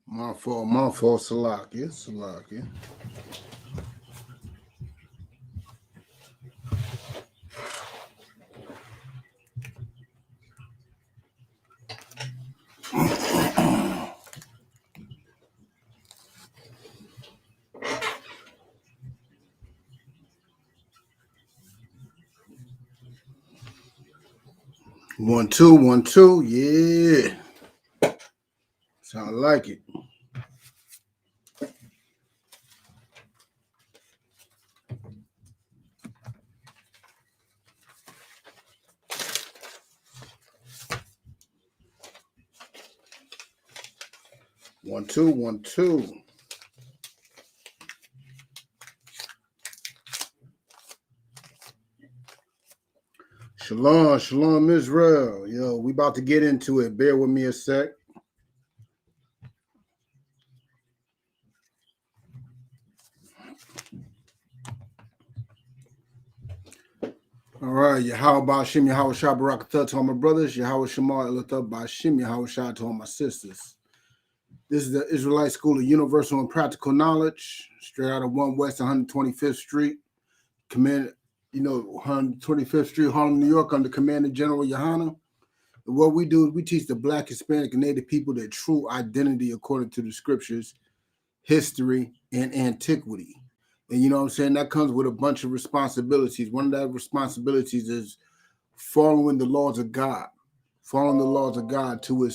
My fault, Salakia. 1 2 1 2. Yeah. Sound like it. One, two, 1 2. Shalom, Israel. Yo, we about to get into it. Bear with me a sec. All right, Yahweh Bashim, Yahweh Shah Barakatah to all my brothers, Yahweh Shema Elatah Bashim, Yahweh Shah to all my sisters. This is the Israelite School of Universal and Practical Knowledge, straight out of 1 West 125th Street, 125th Street, Harlem, New York, under Commander General Yohana. And what we do is we teach the Black, Hispanic, and Native people their true identity according to the scriptures, history, and antiquity. And you know what I'm saying? That comes with a bunch of responsibilities. One of that responsibilities is following the laws of God, following the laws of God to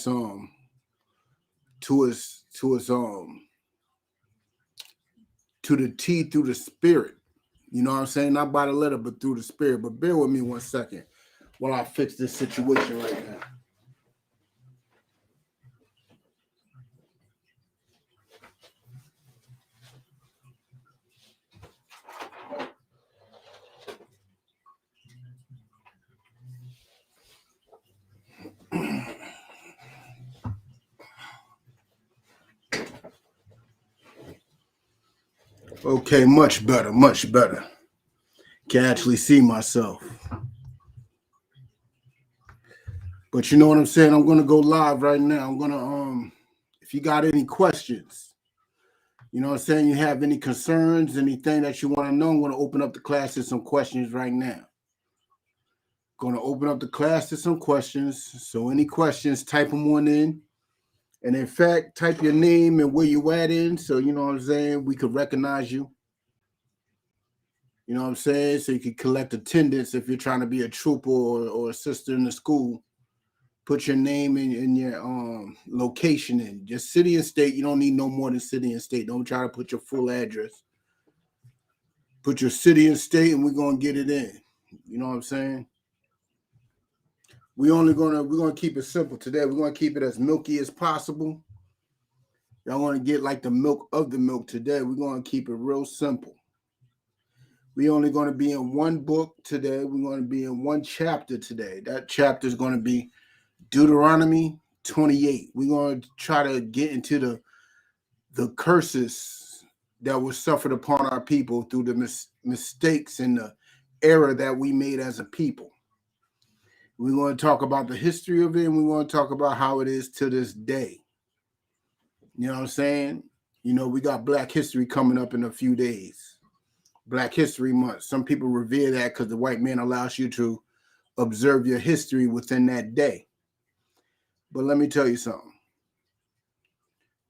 the T through the spirit. You know what I'm saying? Not by the letter, but through the spirit. But bear with me 1 second while I fix this situation right now. Okay, much better. Can actually see myself. But you know what I'm saying? I'm gonna go live right now. I'm gonna if you got any questions, you know what I'm saying, you have any concerns, anything that you want to know, I'm gonna open up the class to some questions right now. Gonna open up the class to some questions. So any questions, type them on in. And in fact, type your name and where you at in, so you know what I'm saying, we could recognize you. You know what I'm saying? So you can collect attendance if you're trying to be a trooper or a sister in the school. Put your name in your location in. Just city and state. You don't need no more than city and state. Don't try to put your full address. Put your city and state, and we're gonna get it in. You know what I'm saying? We're gonna keep it simple today. We're gonna keep it as milky as possible. Y'all want to get like the milk of the milk today. We're gonna keep it real simple. We're only going to be in one book today. We're going to be in one chapter today. That chapter is going to be Deuteronomy 28. We're going to try to get into the curses that were suffered upon our people through the mistakes and the error that we made as a people. We're going to talk about the history of it, and we're going to talk about how it is to this day. You know what I'm saying? You know, we got Black History coming up in a few days. Black History Month. Some people revere that because the white man allows you to observe your history within that day. But let me tell you something.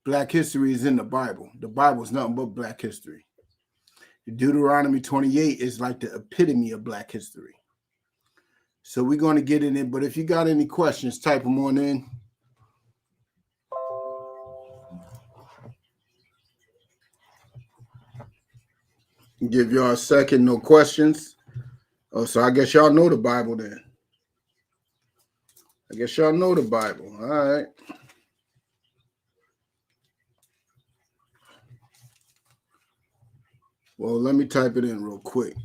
Black history is in the Bible. The Bible is nothing but Black history. Deuteronomy 28 is like the epitome of Black history. So we're going to get in it. But if you got any questions, type them on in. Give y'all a second. No questions. Oh, so I guess y'all know the Bible then. I guess y'all know the Bible. All right. Well, let me type it in real quick.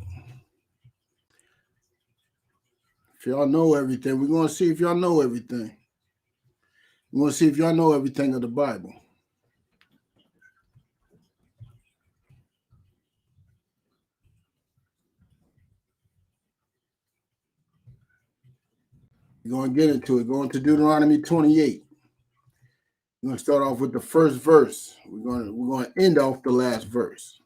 If y'all know everything, we're going to see if y'all know everything. We're going to see if y'all know everything of the Bible. We're going to get into it. Going to Deuteronomy 28. We're gonna start off with the first verse. We're gonna end off the last verse.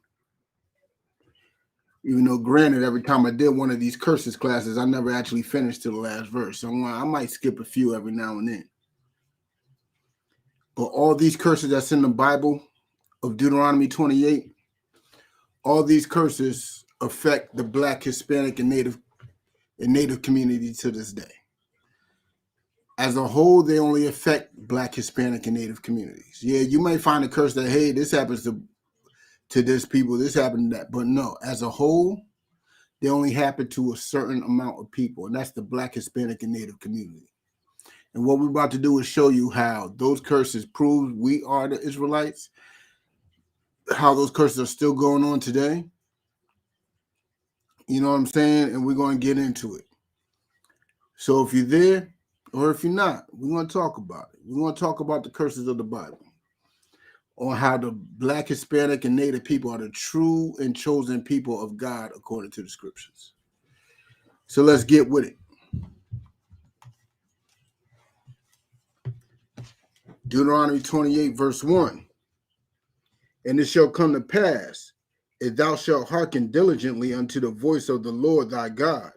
Even though, granted, every time I did one of these curses classes, I never actually finished to the last verse. So I might skip a few every now and then. But all these curses that's in the Bible of Deuteronomy 28, all these curses affect the Black, Hispanic, and Native community to this day. As a whole, they only affect Black, Hispanic, and Native communities. Yeah, you may find a curse that, hey, this happens to this people, this happened to that. But no, as a whole, they only happen to a certain amount of people, and that's the Black, Hispanic, and Native community. And what we're about to do is show you how those curses prove we are the Israelites, how those curses are still going on today. You know what I'm saying? And we're going to get into it. So if you're there, or if you're not, we're going to talk about it. We're going to talk about the curses of the Bible, on how the Black, Hispanic, and Native people are the true and chosen people of God according to the scriptures. So let's get with it. Deuteronomy 28, verse 1. And it shall come to pass, if thou shalt hearken diligently unto the voice of the Lord thy God,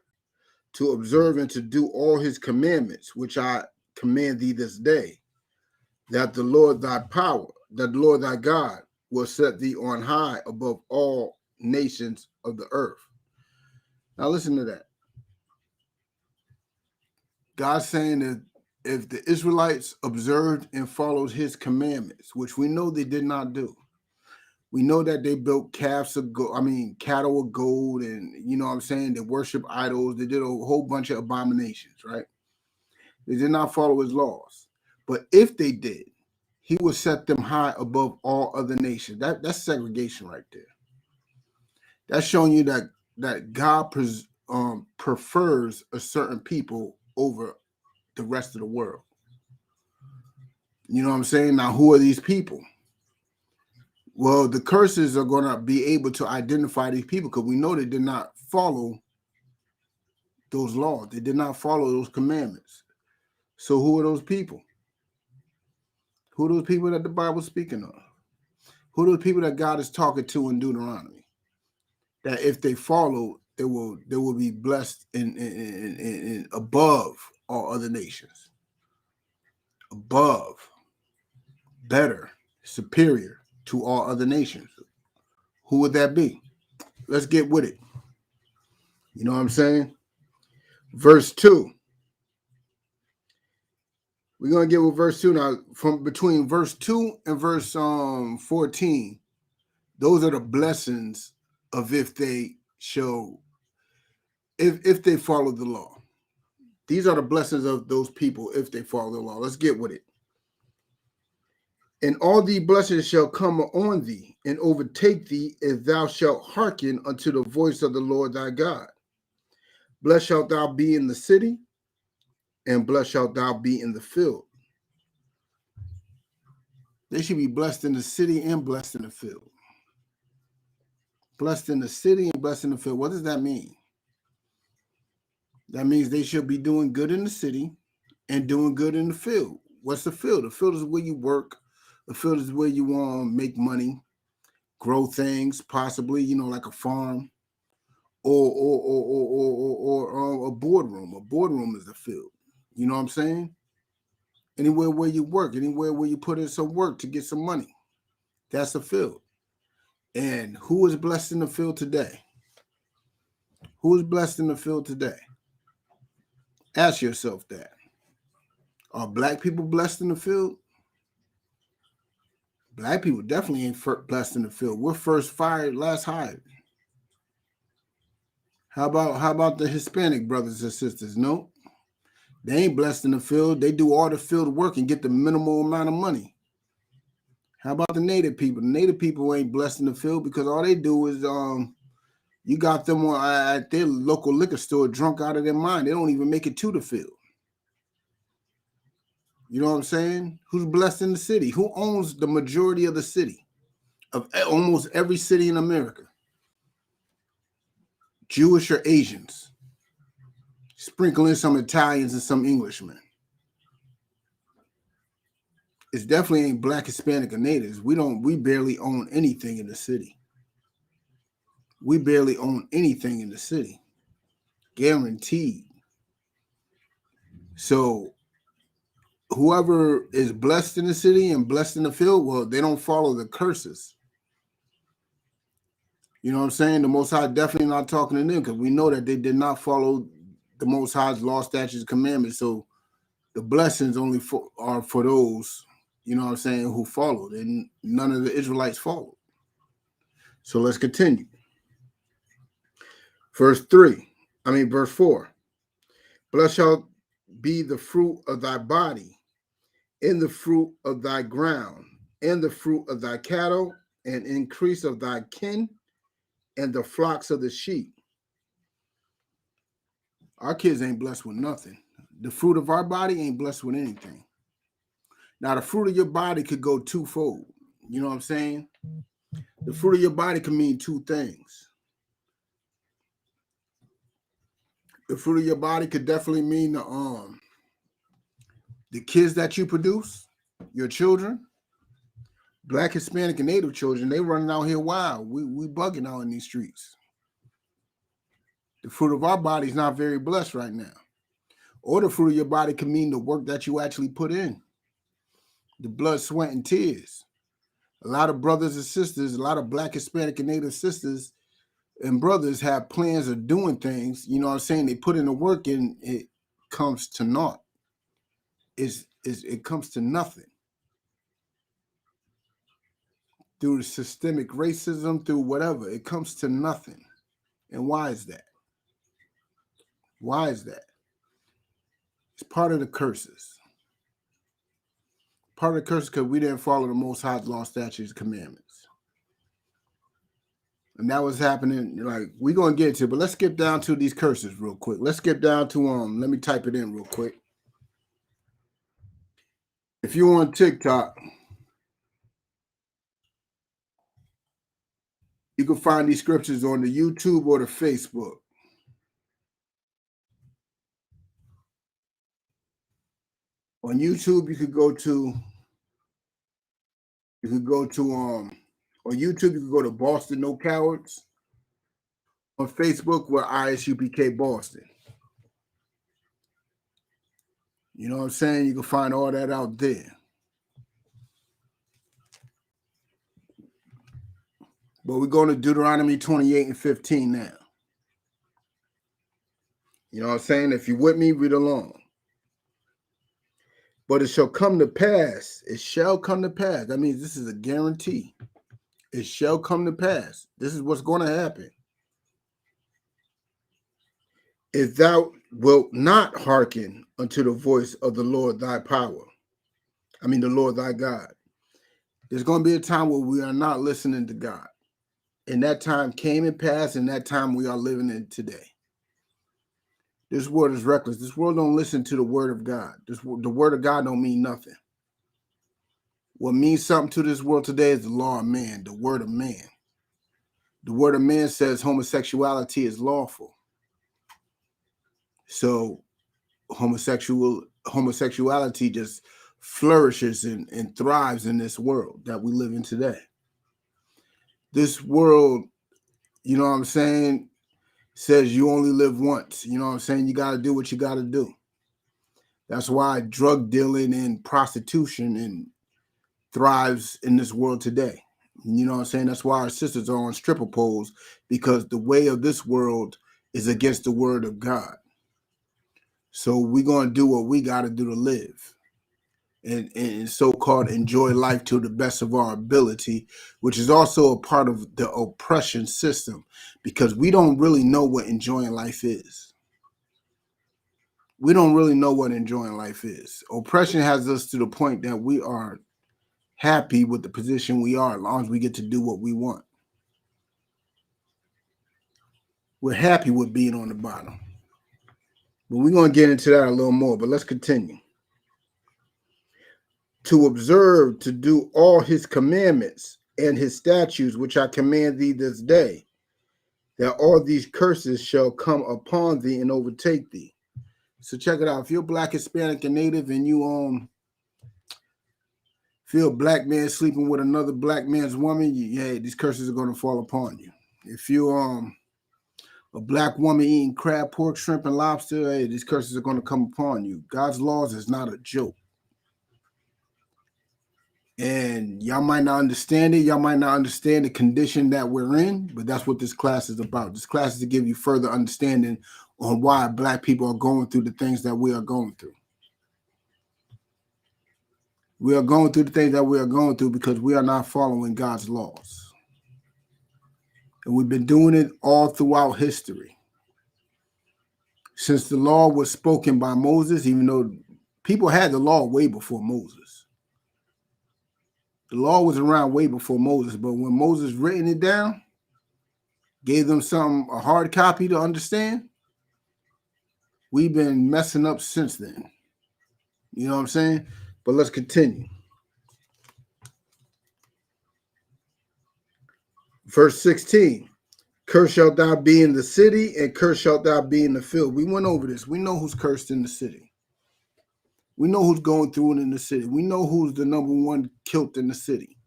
to observe and to do all his commandments, which I command thee this day, that the Lord thy God will set thee on high above all nations of the earth. Now listen to that. God's saying that if the Israelites observed and followed his commandments, which we know they did not do, we know that they built cattle of gold, and you know what I'm saying, they worship idols, they did a whole bunch of abominations, right? They did not follow his laws. But if they did, he would set them high above all other nations. That's segregation right there. That's showing you that God prefers a certain people over the rest of the world. You know what I'm saying? Now, who are these people? Well, the curses are going to be able to identify these people because we know they did not follow those laws. They did not follow those commandments. So who are those people? Who are those people that the Bible's speaking of? Who are those people that God is talking to in Deuteronomy? That if they follow, they will be blessed in above all other nations. Above, better, superior to all other nations. Who would that be? Let's get with it. You know what I'm saying? Verse 2. We're going to get with verse 2 now. From between verse 2 and verse 14, those are the blessings of if they follow the law. These are the blessings of those people if they follow the law. Let's get with it. And all these blessings shall come on thee and overtake thee if thou shalt hearken unto the voice of the Lord thy God. Blessed shalt thou be in the city, and blessed shalt thou be in the field. They should be blessed in the city and blessed in the field. Blessed in the city and blessed in the field. What does that mean? That means they should be doing good in the city and doing good in the field. What's the field? The field is where you work. The field is where you make money, grow things, possibly, like a farm or a boardroom. A boardroom is the field. You know what I'm saying? Anywhere where you work, anywhere where you put in some work to get some money. That's a field. And who is blessed in the field today? Who is blessed in the field today? Ask yourself that. Are black people blessed in the field? Black people definitely ain't blessed in the field. We're first fired, last hired. How about the Hispanic brothers and sisters? No, they ain't blessed in the field. They do all the field work and get the minimal amount of money. How about the Native people? The Native people ain't blessed in the field because all they do is you got them at their local liquor store drunk out of their mind. They don't even make it to the field. You know what I'm saying? Who's blessed in the city? Who owns the majority of the city? Of almost every city in America? Jewish or Asians? Sprinkle in some Italians and some Englishmen. It's definitely ain't Black, Hispanic, or natives. We barely own anything in the city. We barely own anything in the city. Guaranteed. So whoever is blessed in the city and blessed in the field, well, they don't follow the curses. You know what I'm saying? The Most High definitely not talking to them, because we know that they did not follow the Most High's law, statutes, commandments. So the blessings only are for those, you know what I'm saying, who followed, and none of the Israelites followed. So let's continue. Verse 4. Blessed shall be the fruit of thy body, and the fruit of thy ground, and the fruit of thy cattle, and increase of thy kin, and the flocks of the sheep. Our kids ain't blessed with nothing. The fruit of our body ain't blessed with anything. Now, the fruit of your body could go twofold. You know what I'm saying? The fruit of your body can mean two things. The fruit of your body could definitely mean the kids that you produce, your children, Black, Hispanic, and Native children. They running out here wild. We bugging out in these streets. The fruit of our body is not very blessed right now. Or the fruit of your body can mean the work that you actually put in, the blood, sweat, and tears. A lot of brothers and sisters, a lot of Black, Hispanic, and Native sisters and brothers have plans of doing things. You know what I'm saying? They put in the work and it comes to naught. It comes to nothing. Through systemic racism, through whatever, it comes to nothing. And why is that? Why is that? It's part of the curses. Part of the curses because we didn't follow the Most High's law, statutes, commandments. And that was happening, like, we're going to get to, but let's skip down to these curses real quick. Let's skip down to, let me type it in real quick. If you're on TikTok, you can find these scriptures on the YouTube or the Facebook. On YouTube, you could go to on YouTube, you can go to Boston No Cowards. On Facebook, we're ISUPK Boston. You know what I'm saying? You can find all that out there. But we're going to Deuteronomy 28 and 15 now. You know what I'm saying? If you're with me, read along. But it shall come to pass. It shall come to pass. That means this is a guarantee. It shall come to pass. This is what's going to happen. If thou wilt not hearken unto the voice of the Lord thy power, the Lord thy God. There's going to be a time where we are not listening to God. And that time came and passed, and that time we are living in today. This world is reckless. This world don't listen to the word of God. The word of God don't mean nothing. What means something to this world today is the law of man, the word of man. The word of man says homosexuality is lawful. So homosexuality just flourishes and thrives in this world that we live in today. This world, you know what I'm saying, says you only live once. You know what I'm saying? You got to do what you got to do. That's why drug dealing and prostitution and thrives in this world today. You know what I'm saying? That's why our sisters are on stripper poles, because the way of this world is against the word of God. So we're going to do what we got to do to live and so-called enjoy life to the best of our ability, which is also a part of the oppression system, because we don't really know what enjoying life is. We don't really know what enjoying life is. Oppression has us to the point that we are happy with the position we are as long as we get to do what we want. We're happy with being on the bottom. But we're going to get into that a little more, but let's continue. To observe, to do all his commandments and his statutes, which I command thee this day, that all these curses shall come upon thee and overtake thee. So check it out. If you're Black, Hispanic, and Native, and If you're a black man sleeping with another black man's woman, yeah, these curses are going to fall upon you. If you're a black woman eating crab, pork, shrimp, and lobster, hey, these curses are going to come upon you. God's laws is not a joke. And y'all might not understand it. Y'all might not understand the condition that we're in, but that's what this class is about. This class is to give you further understanding on why black people are going through the things that we are going through. We are going through the things that we are going through because we are not following God's laws. And we've been doing it all throughout history. Since the law was spoken by Moses, even though people had the law way before Moses. The law was around way before Moses, but when Moses written it down, gave them a hard copy to understand, we've been messing up since then. You know what I'm saying? But let's continue. Verse 16, cursed shalt thou be in the city, and cursed shalt thou be in the field. We went over this. We know who's cursed in the city. We know who's going through it in the city. We know who's the number one killed in the city.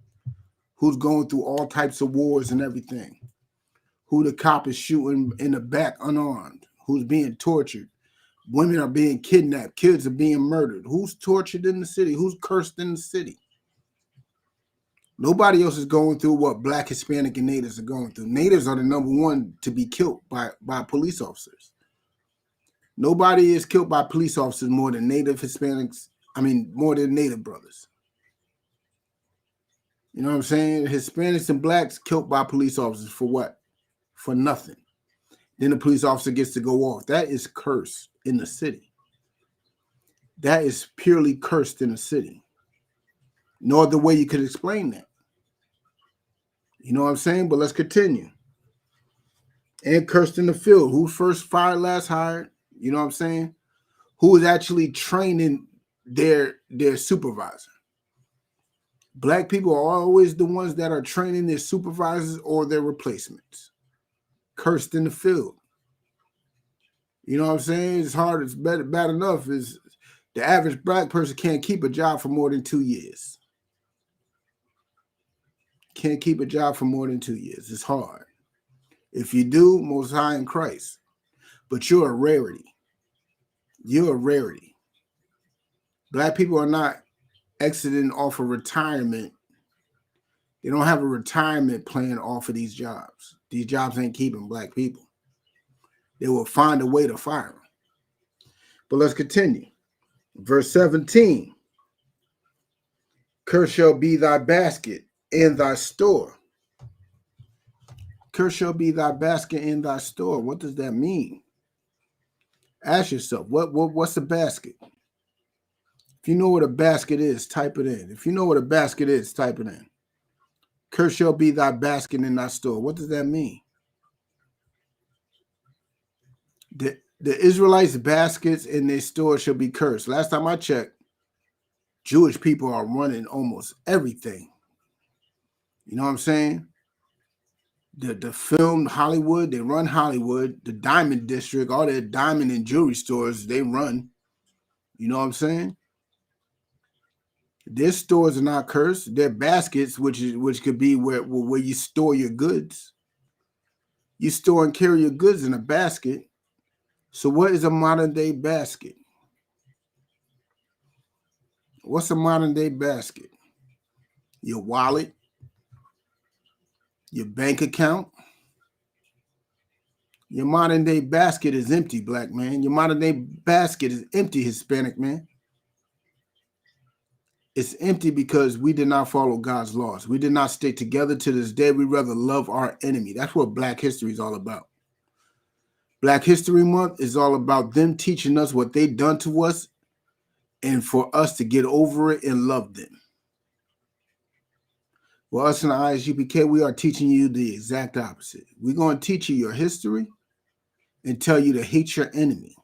Who's going through all types of wars and everything. Who the cop is shooting in the back unarmed. Who's being tortured. Women are being kidnapped. Kids are being murdered. Who's tortured in the city? Who's cursed in the city? Nobody else is going through what Black, Hispanic, and natives are going through. Natives are the number one to be killed by police officers. Nobody is killed by police officers more than native Hispanics. More than native brothers. You know what I'm saying? Hispanics and blacks killed by police officers for what? For nothing. Then the police officer gets to go off. That is cursed in the city. That is purely cursed in the city. No other way you could explain that. You know what I'm saying? But let's continue. And cursed in the field. Who first fired, last hired? You know what I'm saying? Who is actually training their supervisor? Black people are always the ones that are training their supervisors or their replacements. Cursed in the field. You know what I'm saying? It's hard. It's bad enough. Is the average black person can't keep a job for more than 2 years. Can't keep a job for more than 2 years. It's hard. If you do, most high in Christ. But you're a rarity. You're a rarity. Black people are not exiting off of retirement. They don't have a retirement plan off of these jobs. These jobs ain't keeping black people. They will find a way to fire them. But let's continue. Verse 17. Cursed shall be thy basket and thy store. Cursed shall be thy basket and thy store. What does that mean? Ask yourself, what's a basket? If you know what a basket is, type it in. If you know what a basket is, type it in. Cursed shall be thy basket and thy store. What does that mean? The Israelites' baskets and their stores shall be cursed. Last time I checked, Jewish people are running almost everything. You know what I'm saying? The film Hollywood, they run Hollywood. The Diamond District, all their diamond and jewelry stores, they run. You know what I'm saying? Their stores are not cursed. Their baskets, which could be where you store your goods. You store and carry your goods in a basket. So what is a modern day basket? What's a modern day basket? Your wallet, your bank account. Your modern day basket is empty, black man. Your modern day basket is empty, Hispanic man. It's empty because we did not follow God's laws. We did not stick together to this day. We rather love our enemy. That's what Black history is all about. Black History Month is all about them teaching us what they've done to us and for us to get over it and love them. Well, us in the ISUPK, we are teaching you the exact opposite. We're going to teach you your history and tell you to hate your enemy.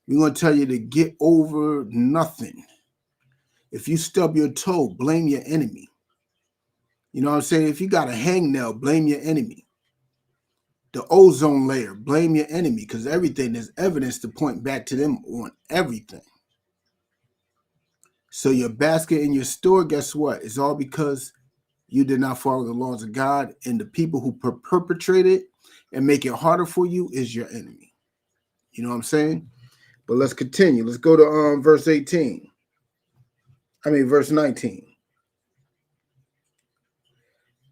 We're going to tell you to get over nothing. If you stub your toe, blame your enemy. You know what I'm saying? If you got a hangnail, blame your enemy. The ozone layer, blame your enemy, because everything is evidence to point back to them on everything. So your basket in your store, guess what? It's all because you did not follow the laws of God, and the people who perpetrate it and make it harder for you is your enemy. You know what I'm saying? But let's continue. Let's go to verse 18. Verse 19.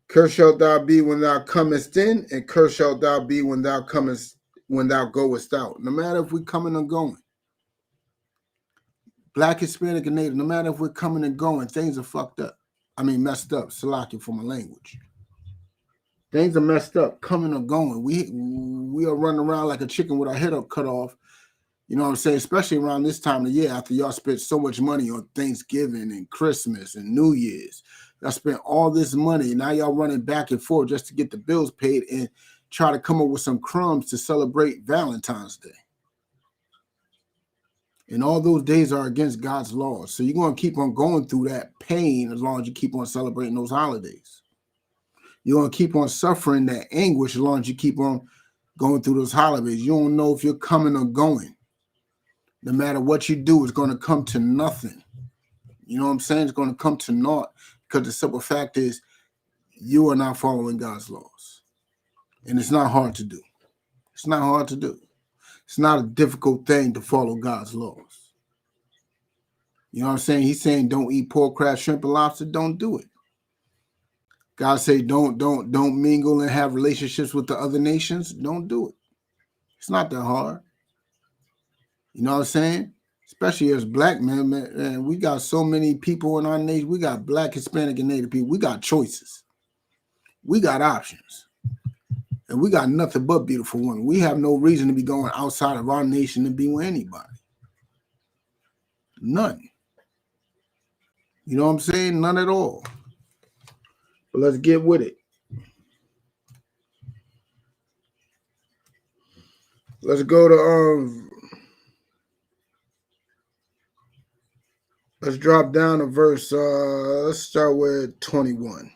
Cursed shalt thou be when thou comest in, and cursed shalt thou be when thou goest out. No matter if we're coming or going. Black, Hispanic, and Native, no matter if we're coming and going, things are fucked up. Messed up. Salaki for my language. Things are messed up, coming or going. We are running around like a chicken with our head up cut off. You know what I'm saying? Especially around this time of the year after y'all spent so much money on Thanksgiving and Christmas and New Year's. Y'all spent all this money. Now y'all running back and forth just to get the bills paid and try to come up with some crumbs to celebrate Valentine's Day. And all those days are against God's laws. So you're going to keep on going through that pain as long as you keep on celebrating those holidays. You're going to keep on suffering that anguish as long as you keep on going through those holidays. You don't know if you're coming or going. No matter what you do, it's going to come to nothing. You know what I'm saying? It's going to come to naught because the simple fact is you are not following God's laws. And it's not hard to do. It's not hard to do. It's not a difficult thing to follow God's laws. You know what I'm saying? He's saying don't eat pork, crab, shrimp, and lobster. Don't do it. God say don't mingle and have relationships with the other nations. Don't do it. It's not that hard. You know what I'm saying? Especially as black men, man, we got so many people in our nation. We got Black, Hispanic, and Native people. We got choices. We got options. And we got nothing but beautiful women. We have no reason to be going outside of our nation to be with anybody. None. You know what I'm saying? None at all. But let's get with it. Let's go to let's drop down to verse let's start with 21.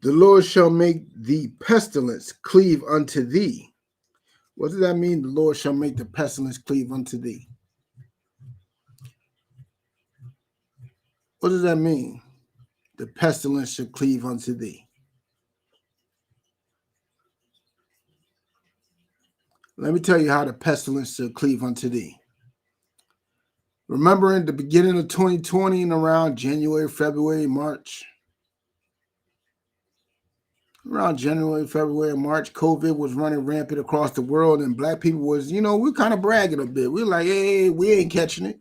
The Lord shall make the pestilence cleave unto thee. What does that mean? The Lord shall make the pestilence cleave unto thee. What does that mean? The pestilence shall cleave unto thee. Let me tell you how the pestilence shall cleave unto thee. Remember in the beginning of 2020 and around January, February, March, COVID was running rampant across the world, and black people was, we're kind of bragging a bit. We're like, hey, we ain't catching it.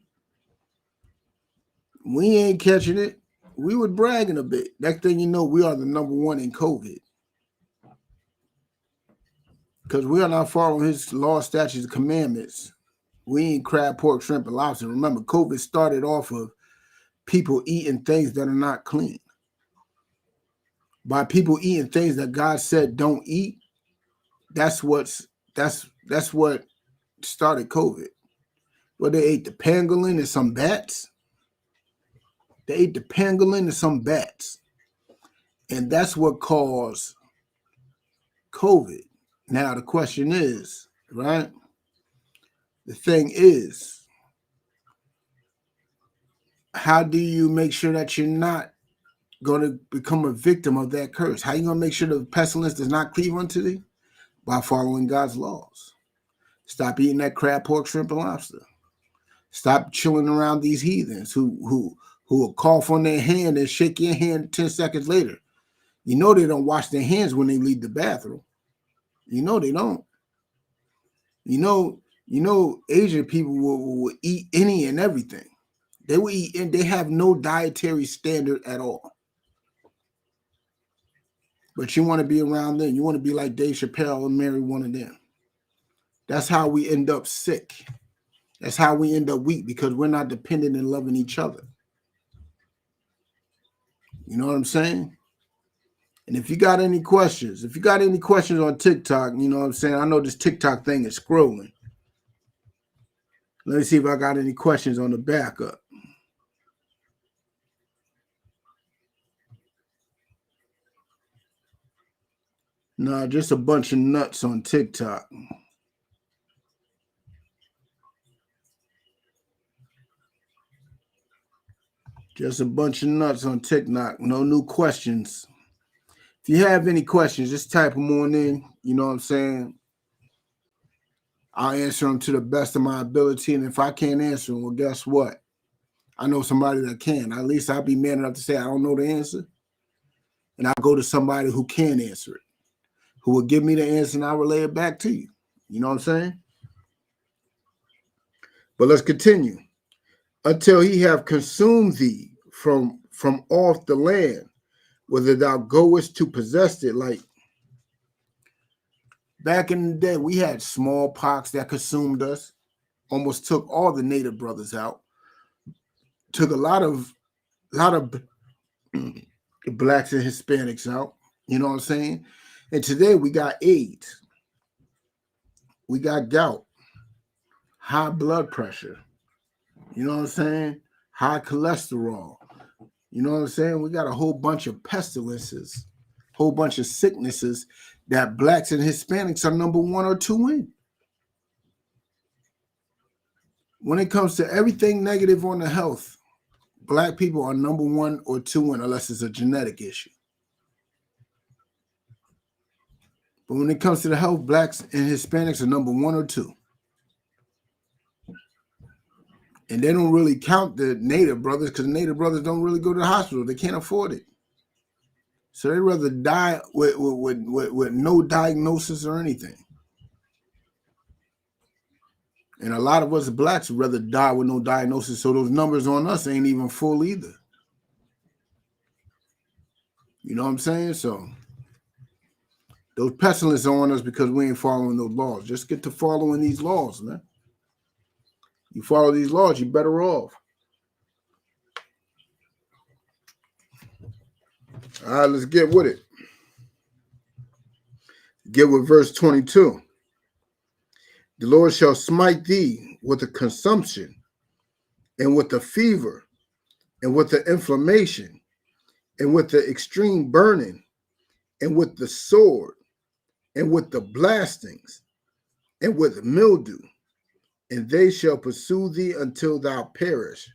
We ain't catching it. We were bragging a bit. Next thing you know, we are the number one in COVID. Because we are not following his law, statutes, and commandments. We ain't crab, pork, shrimp, and lobster. Remember, COVID started off of people eating things that are not clean. By people eating things that God said don't eat, that's what started COVID. Well, they ate the pangolin and some bats. They ate the pangolin and some bats. And that's what caused COVID. Now, the question is, right? The thing is, how do you make sure that you're not going to become a victim of that curse? How are you going to make sure the pestilence does not cleave unto thee? By following God's laws. Stop eating that crab, pork, shrimp, and lobster. Stop chilling around these heathens who will cough on their hand and shake your hand 10 seconds later. You know they don't wash their hands when they leave the bathroom. You know they don't. You know Asian people will eat any and everything. They will eat, and they have no dietary standard at all. But you want to be around them. You want to be like Dave Chappelle and marry one of them. That's how we end up sick. That's how we end up weak, because we're not dependent and loving each other. You know what I'm saying? And if you got any questions, on TikTok, you know what I'm saying? I know this TikTok thing is scrolling. Let me see if I got any questions on the backup. No, just a bunch of nuts on TikTok. Just a bunch of nuts on TikTok. No new questions. If you have any questions, just type them on in. You know what I'm saying? I'll answer them to the best of my ability. And if I can't answer them, well, guess what? I know somebody that can. At least I'll be man enough to say I don't know the answer. And I'll go to somebody who can answer it, who will give me the answer, and I'll relay it back to you. You know what I'm saying? But let's continue. Until he have consumed thee from off the land, whether thou goest to possess it. Like back in the day, we had smallpox that consumed us, almost took all the native brothers out, took a lot of blacks and Hispanics out. You know what I'm saying? And today we got AIDS, we got gout, high blood pressure. You know what I'm saying? High cholesterol. You know what I'm saying? We got a whole bunch of pestilences, whole bunch of sicknesses that blacks and Hispanics are number 1 or 2 in. When it comes to everything negative on the health, black people are number 1 or 2 in, unless it's a genetic issue. But when it comes to the health, blacks and Hispanics are number 1 or 2. And they don't really count the native brothers because the native brothers don't really go to the hospital. They can't afford it. So they'd rather die with no diagnosis or anything. And a lot of us blacks would rather die with no diagnosis, so those numbers on us ain't even full either. You know what I'm saying? So those pestilences are on us because we ain't following those laws. Just get to following these laws, man. You follow these laws, you're better off. All right, let's get with it. Get with verse 22. The Lord shall smite thee with the consumption and with the fever and with the inflammation and with the extreme burning and with the sword and with the blastings and with mildew, and they shall pursue thee until thou perish.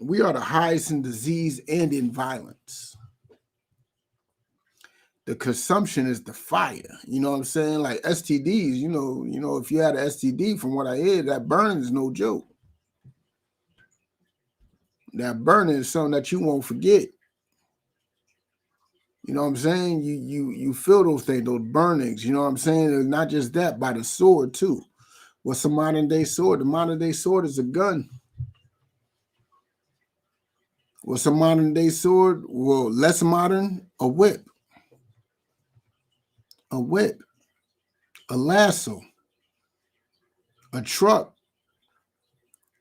We are the highest in disease and in violence. The consumption is the fire. You know what I'm saying? Like STDs, you know, if you had an STD, from what I hear, that burn is no joke. That burning is something that you won't forget. You know what I'm saying? You feel those things, those burnings. You know what I'm saying? And not just that, by the sword too. What's a modern day sword? The modern day sword is a gun. What's a modern day sword? Well, less modern, a whip. A whip. A lasso. A truck.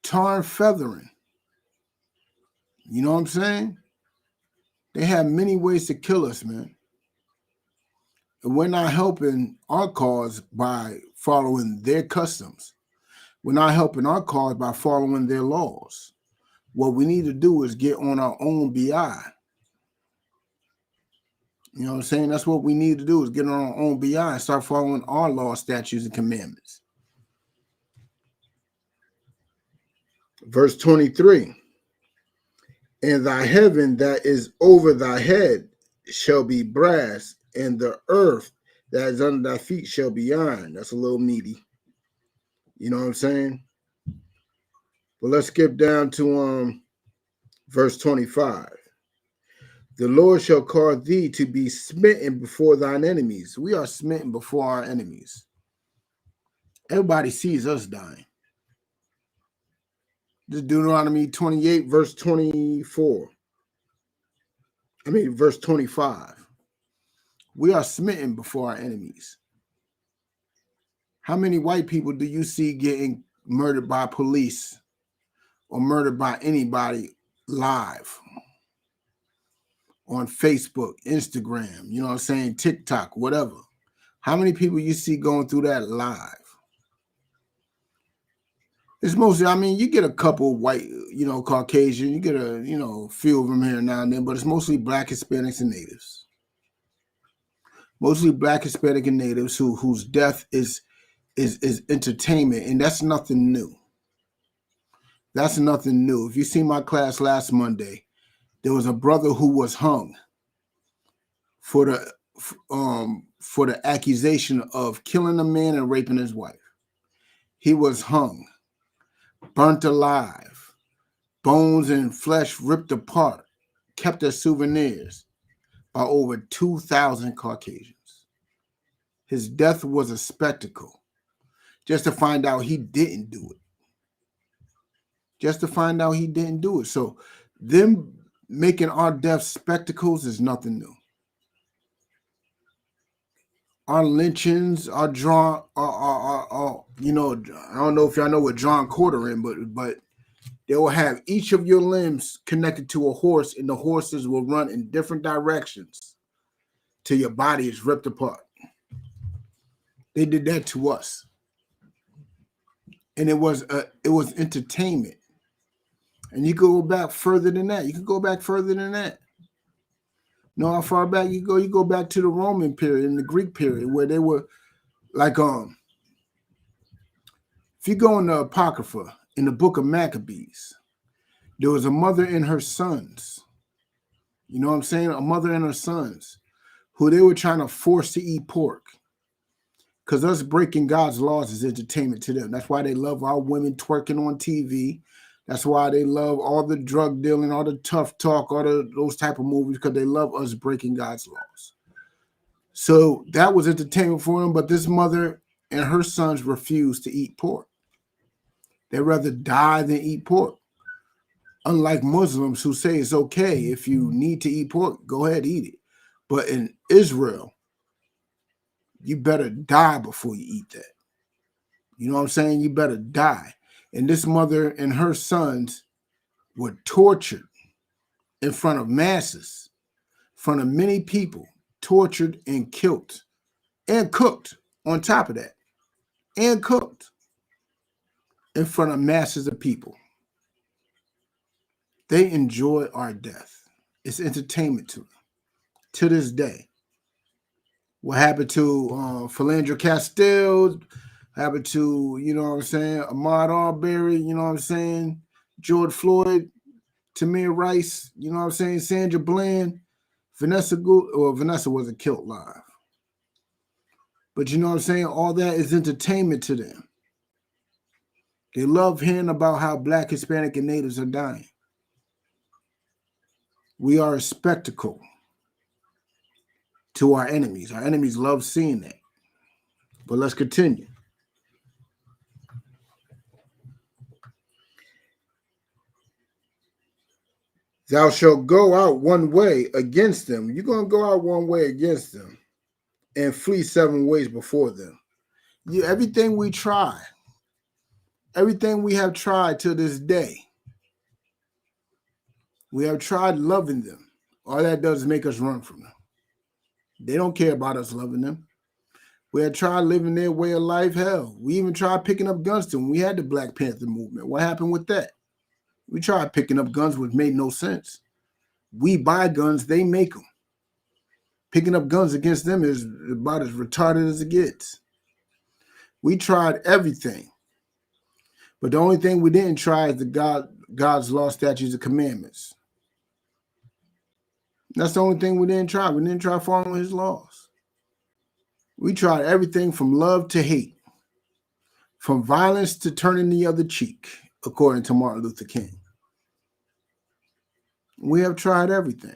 Tar and feathering. You know what I'm saying? They have many ways to kill us, man. And we're not helping our cause by following their customs. We're not helping our cause by following their laws. What we need to do is get on our own BI. You know what I'm saying? That's what we need to do, is get on our own BI and start following our laws, statutes, and commandments. Verse 23. And thy heaven that is over thy head shall be brass, and the earth that is under thy feet shall be iron. That's a little meaty. You know what I'm saying? But let's skip down to verse 25. The Lord shall cause thee to be smitten before thine enemies. We are smitten before our enemies. Everybody sees us dying. This is Deuteronomy 28, verse 24. Verse 25. We are smitten before our enemies. How many white people do you see getting murdered by police or murdered by anybody live on Facebook, Instagram, you know what I'm saying, TikTok, whatever? How many people you see going through that live? It's mostly, you get a couple white, Caucasian, you get a, few of them here now and then, but it's mostly black, Hispanics, and natives. Mostly black, Hispanic, and natives whose death is entertainment, and that's nothing new. That's nothing new. If you see my class last Monday, there was a brother who was hung for the accusation of killing a man and raping his wife. He was hung, burnt alive, bones and flesh ripped apart, kept as souvenirs by over 2,000 Caucasians. His death was a spectacle, just to find out he didn't do it. Just to find out he didn't do it. So them making our death spectacles is nothing new. Our lynchings, our drawn, you know, I don't know if y'all know what drawn quartering, but they will have each of your limbs connected to a horse, and the horses will run in different directions till your body is ripped apart. They did that to us, and it was entertainment. And you could go back further than that. You could go back further than that. You know how far back you go? You go back to the Roman period and the Greek period, where they were like, if you go in the Apocrypha, in the book of Maccabees, there was a mother and her sons. You know what I'm saying? A mother and her sons, who they were trying to force to eat pork. Because us breaking God's laws is entertainment to them. That's why they love our women twerking on TV. That's why they love all the drug dealing, all the tough talk, all those type of movies, because they love us breaking God's laws. So that was entertainment for them, but this mother and her sons refused to eat pork. They'd rather die than eat pork. Unlike Muslims who say it's okay, if you need to eat pork, go ahead, eat it. But in Israel, you better die before you eat that. You know what I'm saying? You better die. And this mother and her sons were tortured in front of masses, in front of many people, tortured and killed and cooked on top of that, and cooked in front of masses of people. They enjoy our death. It's entertainment to them to this day. What happened to Philandro Castile, happened to, you know what I'm saying, Ahmaud Arbery, you know what I'm saying, George Floyd, Tamir Rice, you know what I'm saying, Sandra Bland, Vanessa wasn't killed live. But you know what I'm saying, all that is entertainment to them. They love hearing about how Black, Hispanic, and Natives are dying. We are a spectacle to our enemies. Our enemies love seeing that. But let's continue. Thou shalt go out one way against them. You're going to go out one way against them and flee 7 ways before them. Everything we try, everything we have tried to this day, we have tried loving them. All that does is make us run from them. They don't care about us loving them. We had tried living their way of life. Hell, we even tried picking up guns to them. We had the Black Panther movement. What happened with that? We tried picking up guns, which made no sense. We buy guns, they make them. Picking up guns against them is about as retarded as it gets. We tried everything. But the only thing we didn't try is God's law, statutes, and commandments. That's the only thing we didn't try. We didn't try following his laws. We tried everything from love to hate, from violence to turning the other cheek, according to Martin Luther King. We have tried everything.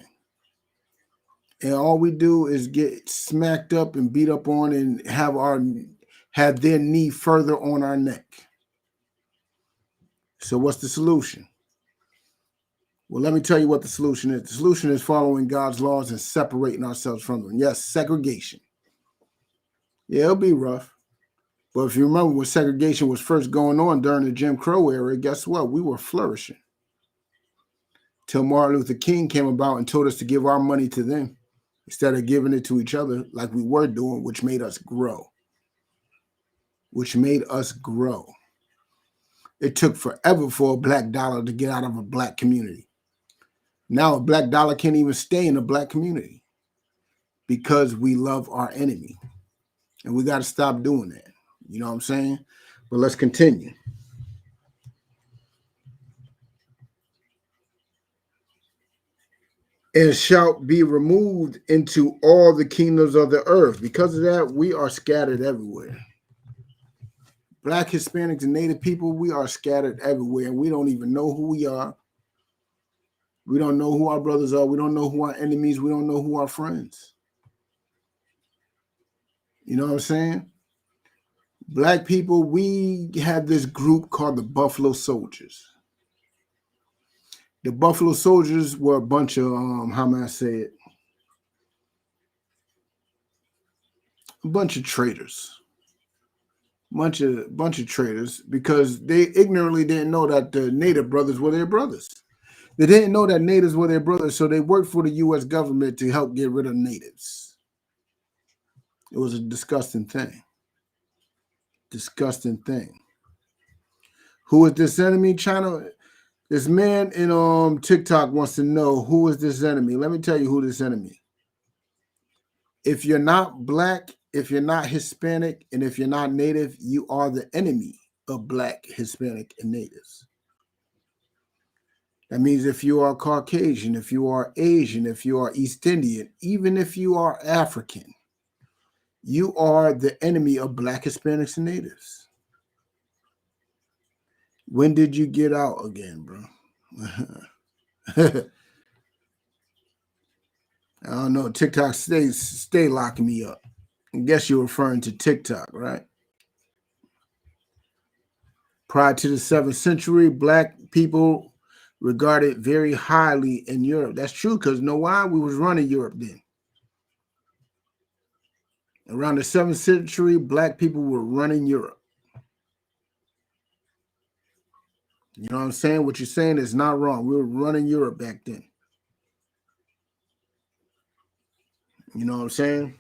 And all we do is get smacked up and beat up on and have their knee further on our neck. So what's the solution? Well, let me tell you what the solution is. The solution is following God's laws and separating ourselves from them. Yes, segregation. Yeah, it'll be rough. But if you remember when segregation was first going on during the Jim Crow era, guess what? We were flourishing. Till Martin Luther King came about and told us to give our money to them instead of giving it to each other like we were doing, which made us grow. It took forever for a black dollar to get out of a black community. Now a black dollar can't even stay in a black community because we love our enemy. And we got to stop doing that. You know what I'm saying? But let's continue. and shalt be removed into all the kingdoms of the earth. Because of that, we are scattered everywhere. Black, Hispanics, and Native people, we are scattered everywhere, and we don't even know who we are. We don't know who our brothers are. We don't know who our enemies. We don't know who our friends. You know what I'm saying? Black people, we have this group called the Buffalo Soldiers. The Buffalo Soldiers were a bunch of, how may I say it? A bunch of traitors. Bunch of traitors, because they ignorantly didn't know that the Native brothers were their brothers. They didn't know that natives were their brothers, so they worked for the U.S. government to help get rid of natives. It was a disgusting thing. Disgusting thing. Who is this enemy? China. This man in TikTok wants to know, who is this enemy. Let me tell you who this enemy. If you're not black, if you're not Hispanic, and if you're not Native, you are the enemy of Black, Hispanic, and Natives. That means if you are Caucasian, if you are Asian, if you are East Indian, even if you are African, you are the enemy of Black, Hispanics, and Natives. When did you get out again, bro? I don't know. TikTok stay locking me up. I guess you're referring to TikTok, right? Prior to the 7th century, Black people regarded very highly in Europe. That's true, because you know why? We was running Europe then. Around the 7th century, Black people were running Europe. You know what I'm saying? What you're saying is not wrong. We were running Europe back then. You know what I'm saying?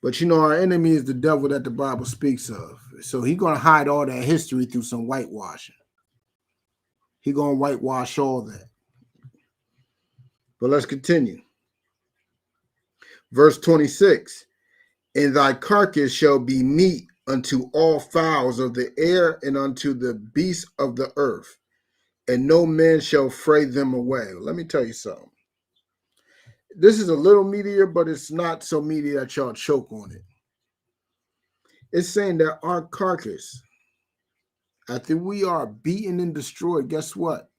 But you know, our enemy is the devil that the Bible speaks of. So he's going to hide all that history through some whitewashing. He's going to whitewash all that. But let's continue. Verse 26. And thy carcass shall be meat unto all fowls of the air and unto the beasts of the earth, and no man shall fray them away. Let me tell you something. This is a little meatier, but it's not so meaty that y'all choke on it. It's saying that our carcass, after we are beaten and destroyed, guess what?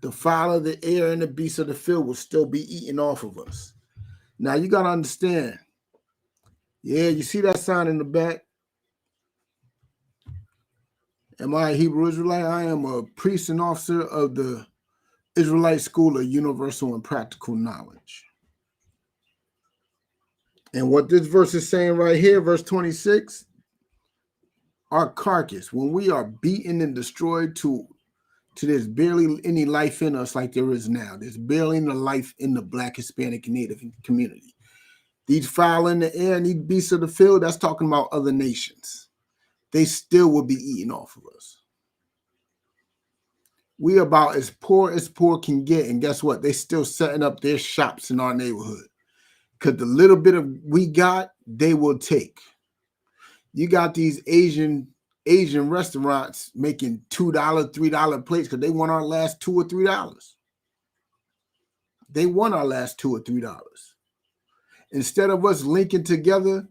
The fowl of the air and the beasts of the field will still be eating off of us. Now, you got to understand. Yeah, you see that sign in the back? Am I a Hebrew Israelite? I am a priest and officer of the Israelite School of Universal and Practical Knowledge. And what this verse is saying right here, verse 26, our carcass, when we are beaten and destroyed to there's barely any life in us like there is now. There's barely any life in the Black, Hispanic, and Native community. These fowl in the air and these beasts of the field, that's talking about other nations. They still will be eating off of us. We about as poor can get. And guess what? They still setting up their shops in our neighborhood. Because the little bit of we got, they will take. You got these Asian restaurants making $2, $3 plates because they want our last $2 or $3. They want our last $2 or $3. Instead of us linking together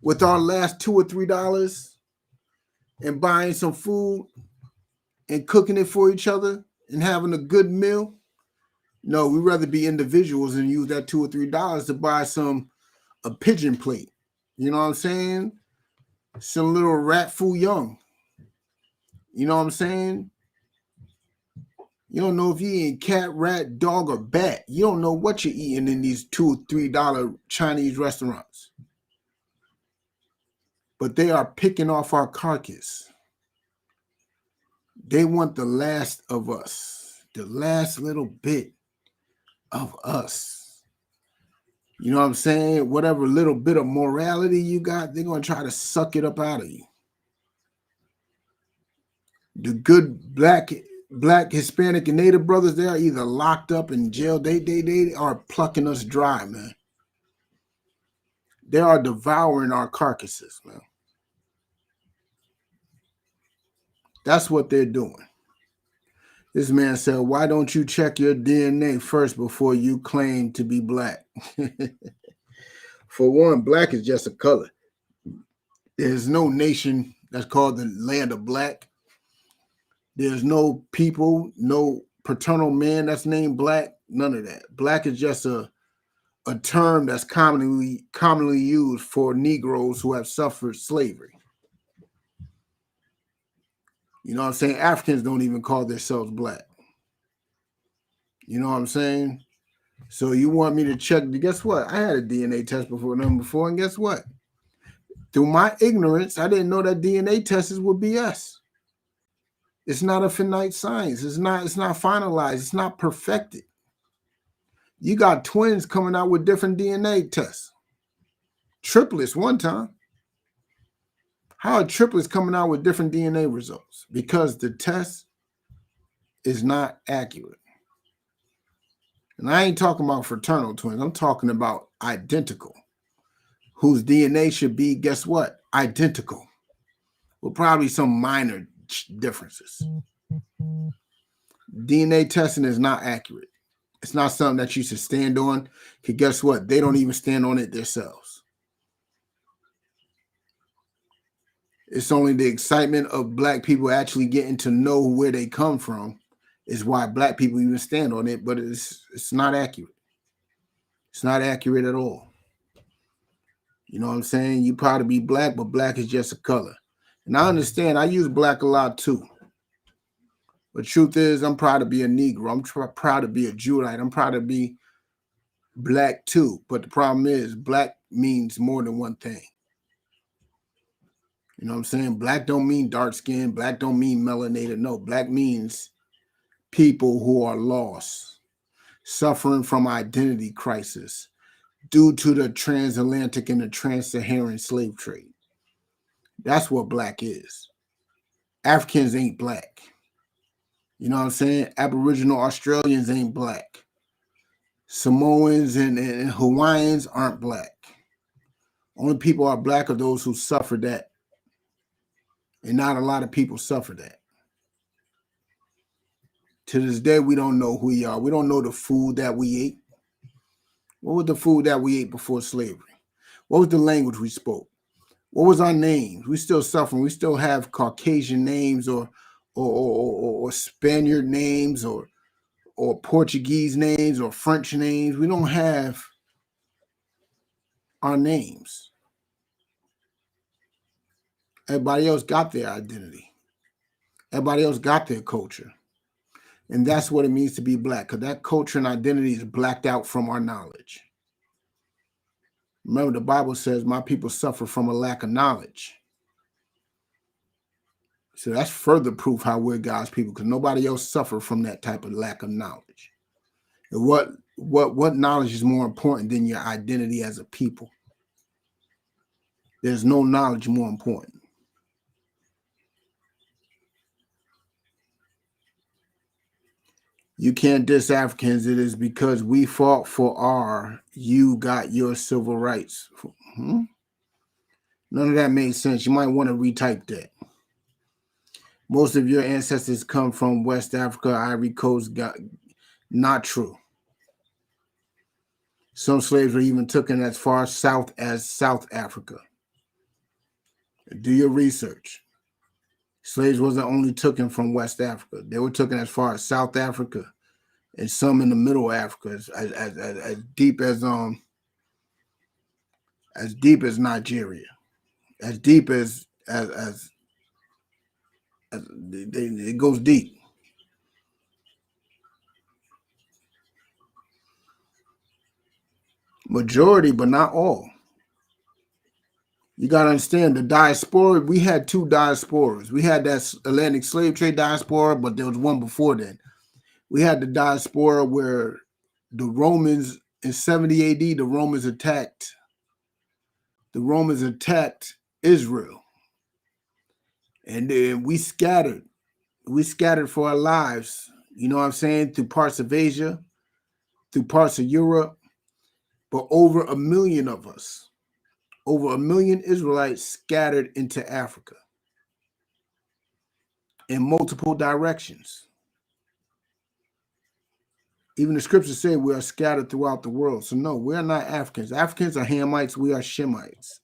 with our last $2 or $3 and buying some food and cooking it for each other and having a good meal, no, we'd rather be individuals and use that $2 or $3 to buy a pigeon plate. You know what I'm saying? Some little rat food young. You know what I'm saying? You don't know if you're eating cat, rat, dog, or bat. You don't know what you're eating in these $2 or $3 Chinese restaurants. But they are picking off our carcass. They want the last of us, the last little bit of us. You know what I'm saying? Whatever little bit of morality you got, they're going to try to suck it up out of you. The good black, Hispanic, and Native brothers, they are either locked up in jail. They are plucking us dry, man. They are devouring our carcasses, man. That's what they're doing. This man said, why don't you check your DNA first before you claim to be black? For one, black is just a color. There's no nation that's called the land of black. There's no people, no paternal man that's named black. None of that. Black is just a term that's commonly used for Negroes who have suffered slavery. You know what I'm saying? Africans don't even call themselves black. You know what I'm saying? So you want me to check? Guess what? I had a DNA test before, and guess what? Through my ignorance, I didn't know that DNA tests were BS. It's not a finite science. It's not finalized. It's not perfected. You got twins coming out with different DNA tests. Triplets one time. How are triplets coming out with different DNA results? Because the test is not accurate. And I ain't talking about fraternal twins. I'm talking about identical, whose DNA should be, guess what? Identical. With probably some minor differences. DNA testing is not accurate. It's not something that you should stand on. Because guess what? They don't even stand on it themselves. It's only the excitement of black people actually getting to know where they come from is why black people even stand on it, but it's not accurate. It's not accurate at all. You know what I'm saying? You probably be black, but black is just a color. And I understand, I use black a lot too. But truth is, I'm proud to be a Negro. I'm proud to be a Judite. I'm proud to be black too. But the problem is, black means more than one thing. You know what I'm saying? Black don't mean dark skin. Black don't mean melanated. No, black means people who are lost, suffering from identity crisis due to the transatlantic and the trans-Saharan slave trade. That's what black is. Africans ain't black. You know what I'm saying? Aboriginal Australians ain't black. Samoans and Hawaiians aren't black. Only people are black are those who suffer that. And not a lot of people suffer that. To this day, we don't know who we are. We don't know the food that we ate. What was the food that we ate before slavery? What was the language we spoke? What was our names? We still suffering. We still have Caucasian names or Spaniard names or Portuguese names or French names. We don't have our names. Everybody else got their identity. Everybody else got their culture. And that's what it means to be black, because that culture and identity is blacked out from our knowledge. Remember, the Bible says, my people suffer from a lack of knowledge. So that's further proof how we're God's people, because nobody else suffer from that type of lack of knowledge. And what knowledge is more important than your identity as a people? There's no knowledge more important. You can't diss Africans. It is because we fought for you got your civil rights. None of that made sense. You might want to retype that. Most of your ancestors come from West Africa, Ivory Coast. Not true. Some slaves were even taken as far south as South Africa. Do your research. Slaves wasn't only taken from West Africa. They were taken as far as South Africa and some in the Middle Africa, as deep as Nigeria, as deep as it goes deep. Majority, but not all. You got to understand the diaspora. We had two diasporas. We had that Atlantic slave trade diaspora, but there was one before that. We had the diaspora where the Romans in 70 AD, the Romans attacked Israel. And then we scattered for our lives, you know what I'm saying, through parts of Asia, through parts of Europe, but over 1 million of us, over 1 million Israelites scattered into Africa in multiple directions. Even the scriptures say we are scattered throughout the world. So no, we are not Africans. Africans are Hamites. We are Shemites.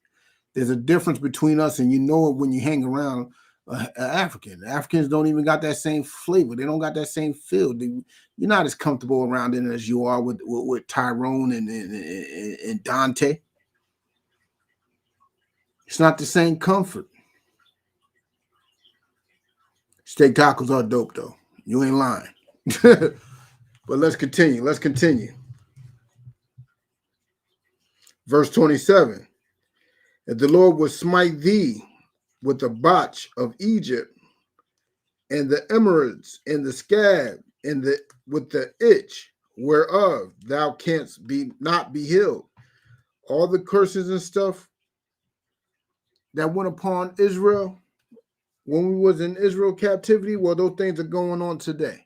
There's a difference between us, and you know it when you hang around an African. The Africans don't even got that same flavor. They don't got that same feel. You're not as comfortable around it as you are with Tyrone and Dante. It's not the same comfort. Steak tacos are dope, though. You ain't lying. But let's continue. Let's continue. Verse 27. If the Lord would smite thee with the botch of Egypt, and the emeralds, and the scab, and with the itch whereof thou canst not be healed. All the curses and stuff that went upon Israel when we was in Israel captivity, well, those things are going on today.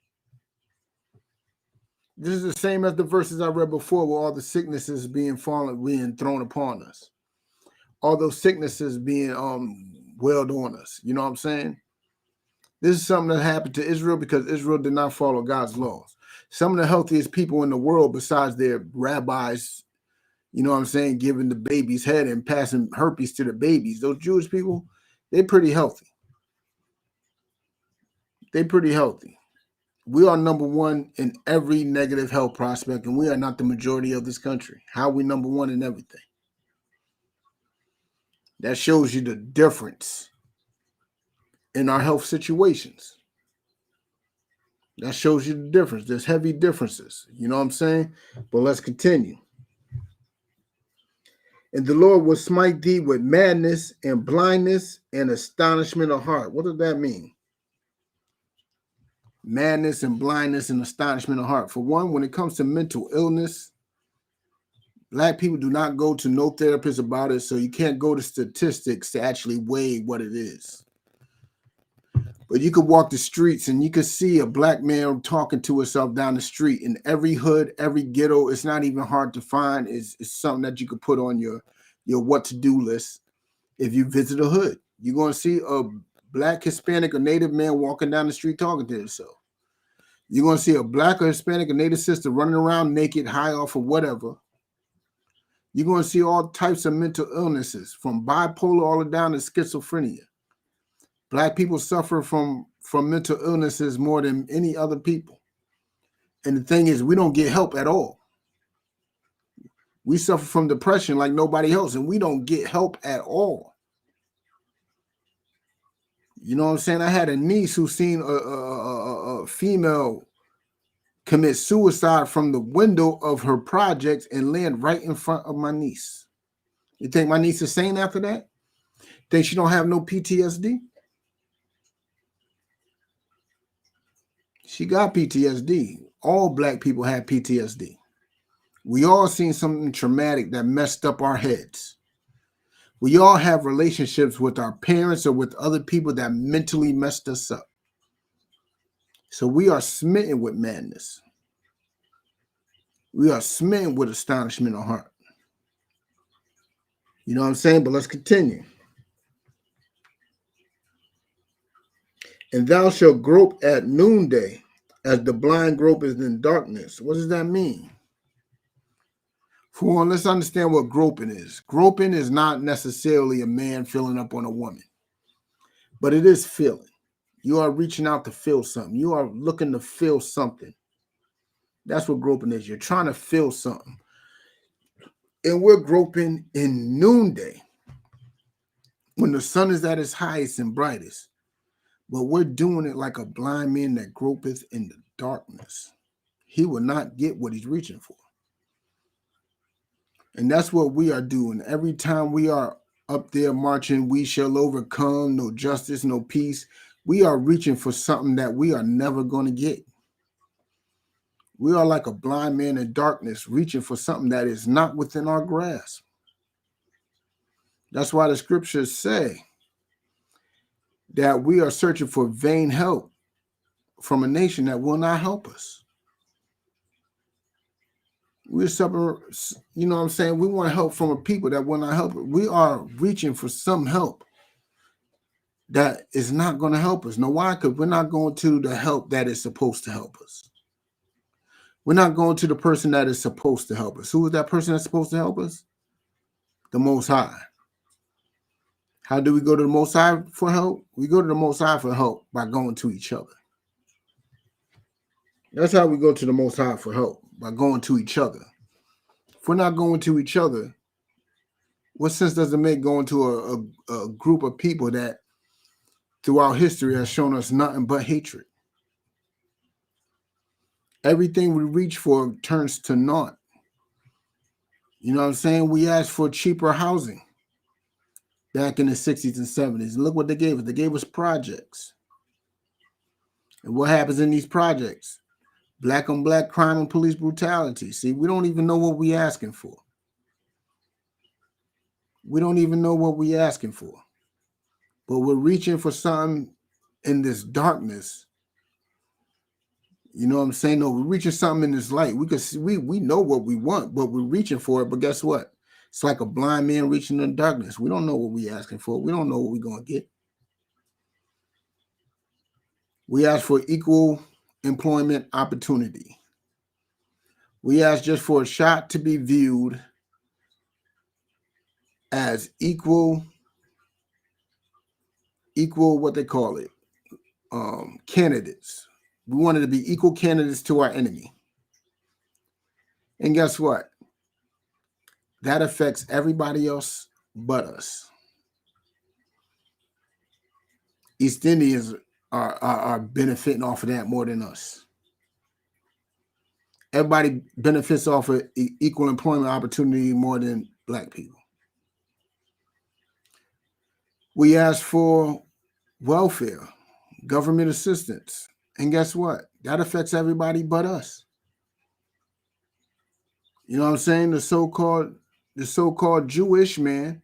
This is the same as the verses I read before, where all the sicknesses being thrown upon us. All those sicknesses being wailed on us. You know what I'm saying? This is something that happened to Israel because Israel did not follow God's laws. Some of the healthiest people in the world, besides their rabbis, you know what I'm saying, giving the babies head and passing herpes to the babies, those Jewish people, they're pretty healthy. They're pretty healthy. We are number one in every negative health prospect, and we are not the majority of this country. How are we number one in everything? That shows you the difference in our health situations. That shows you the difference. There's heavy differences. You know what I'm saying? But let's continue. And the Lord will smite thee with madness and blindness and astonishment of heart. What does that mean? Madness and blindness and astonishment of heart. For one, when it comes to mental illness, Black people do not go to no therapist about it, so you can't go to statistics to actually weigh what it is. But you could walk the streets and you could see a Black man talking to himself down the street. In every hood, every ghetto, it's not even hard to find. It's something that you could put on your what-to-do list. If you visit a hood, you're going to see a Black, Hispanic, or Native man walking down the street talking to himself. You're going to see a Black or Hispanic or Native sister running around naked, high off of whatever. You're going to see all types of mental illnesses, from bipolar all the way down to schizophrenia. Black people suffer from mental illnesses more than any other people. And the thing is, we don't get help at all. We suffer from depression like nobody else, and we don't get help at all. You know what I'm saying? I had a niece who seen a female commit suicide from the window of her projects and land right in front of my niece. You think my niece is sane after that? Think she don't have no PTSD? She got PTSD. All Black people have PTSD. We all seen something traumatic that messed up our heads. We all have relationships with our parents or with other people that mentally messed us up. So we are smitten with madness. We are smitten with astonishment of heart. You know what I'm saying? But let's continue. And thou shalt grope at noonday, as the blind gropeth in darkness. What does that mean? For one, let's understand what groping is. Groping is not necessarily a man filling up on a woman, but it is feeling. You are reaching out to feel something. You are looking to feel something. That's what groping is. You're trying to feel something. And we're groping in noonday, when the sun is at its highest and brightest. But we're doing it like a blind man that gropeth in the darkness. He will not get what he's reaching for. And that's what we are doing. Every time we are up there marching, we shall overcome, no justice, no peace. We are reaching for something that we are never going to get. We are like a blind man in darkness, reaching for something that is not within our grasp. That's why the scriptures say that we are searching for vain help from a nation that will not help us. We're suffering, you know what I'm saying? We want help from a people that will not help us. We are reaching for some help that is not going to help us. Know why? Because we're not going to the help that is supposed to help us. We're not going to the person that is supposed to help us. Who is that person that's supposed to help us? The Most High. How do we go to the Most High for help? We go to the Most High for help by going to each other. That's how we go to the Most High for help, by going to each other. If we're not going to each other, what sense does it make going to a group of people that throughout history has shown us nothing but hatred? Everything we reach for turns to naught. You know what I'm saying? We asked for cheaper housing back in the 60s and 70s. Look what they gave us. They gave us projects. And what happens in these projects? Black on black crime and police brutality. See, we don't even know what we're asking for. We don't even know what we're asking for. But we're reaching for something in this darkness. You know what I'm saying? No, we're reaching something in this light. We could see, we know what we want, but we're reaching for it. But guess what? It's like a blind man reaching in the darkness. We don't know what we're asking for. We don't know what we're going to get. We ask for equal employment opportunity. We ask just for a shot to be viewed as equal, what they call it, candidates. We wanted to be equal candidates to our enemy. And guess what? That affects everybody else but us. East Indians are benefiting off of that more than us. Everybody benefits off of equal employment opportunity more than black people. We ask for welfare, government assistance. And guess what? That affects everybody but us. You know what I'm saying? The so-called Jewish man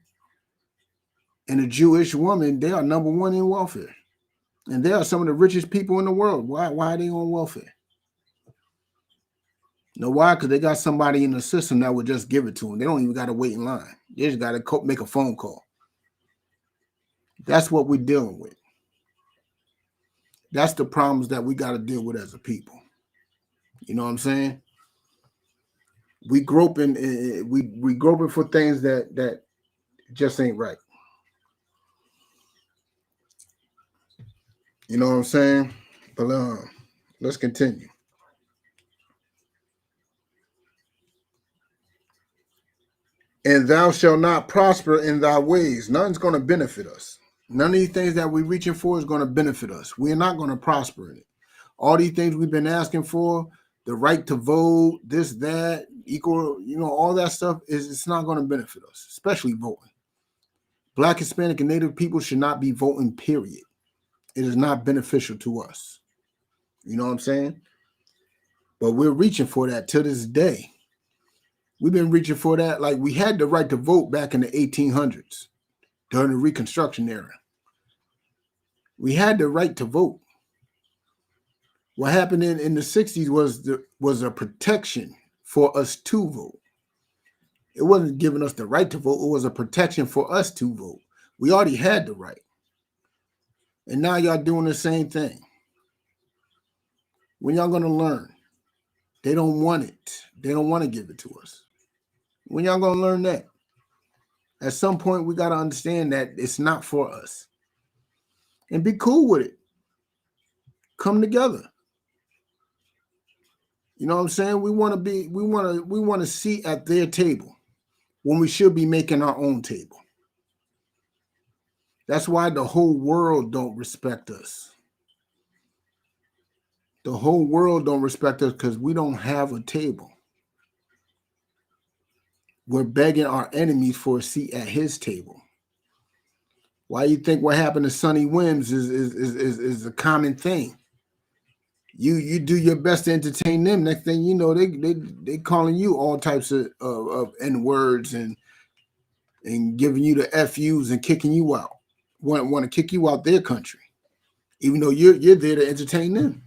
and the Jewish woman, they are number one in welfare. And they are some of the richest people in the world. Why are they on welfare? You know why? Because they got somebody in the system that would just give it to them. They don't even got to wait in line. They just got to make a phone call. That's what we're dealing with. That's the problems that we got to deal with as a people. You know what I'm saying? We groping for things that just ain't right. You know what I'm saying? But let's continue. And thou shalt not prosper in thy ways. Nothing's going to benefit us. None of these things that we're reaching for is going to benefit us. We're not going to prosper in it. All these things we've been asking for, the right to vote, this, that, equal, all that stuff, it's not going to benefit us, especially voting. Black, Hispanic, and Native people should not be voting, period. It is not beneficial to us. You know what I'm saying? But we're reaching for that to this day. We've been reaching for that. Like, we had the right to vote back in the 1800s during the Reconstruction era. We had the right to vote. What happened in the 60s was a protection for us to vote. It wasn't giving us the right to vote. It was a protection for us to vote. We already had the right. And now y'all doing the same thing. When y'all going to learn? They don't want it. They don't want to give it to us. When y'all going to learn that? At some point, we got to understand that it's not for us. And be cool with it. Come together. You know what I'm saying? We want to sit at their table when we should be making our own table. That's why the whole world don't respect us. The whole world don't respect us because we don't have a table. We're begging our enemies for a seat at his table. Why you think what happened to Sonny Wims is a common thing? You do your best to entertain them. Next thing you know, they calling you all types of N-words and giving you the FUs and kicking you out. Want to kick you out their country, even though you're there to entertain them.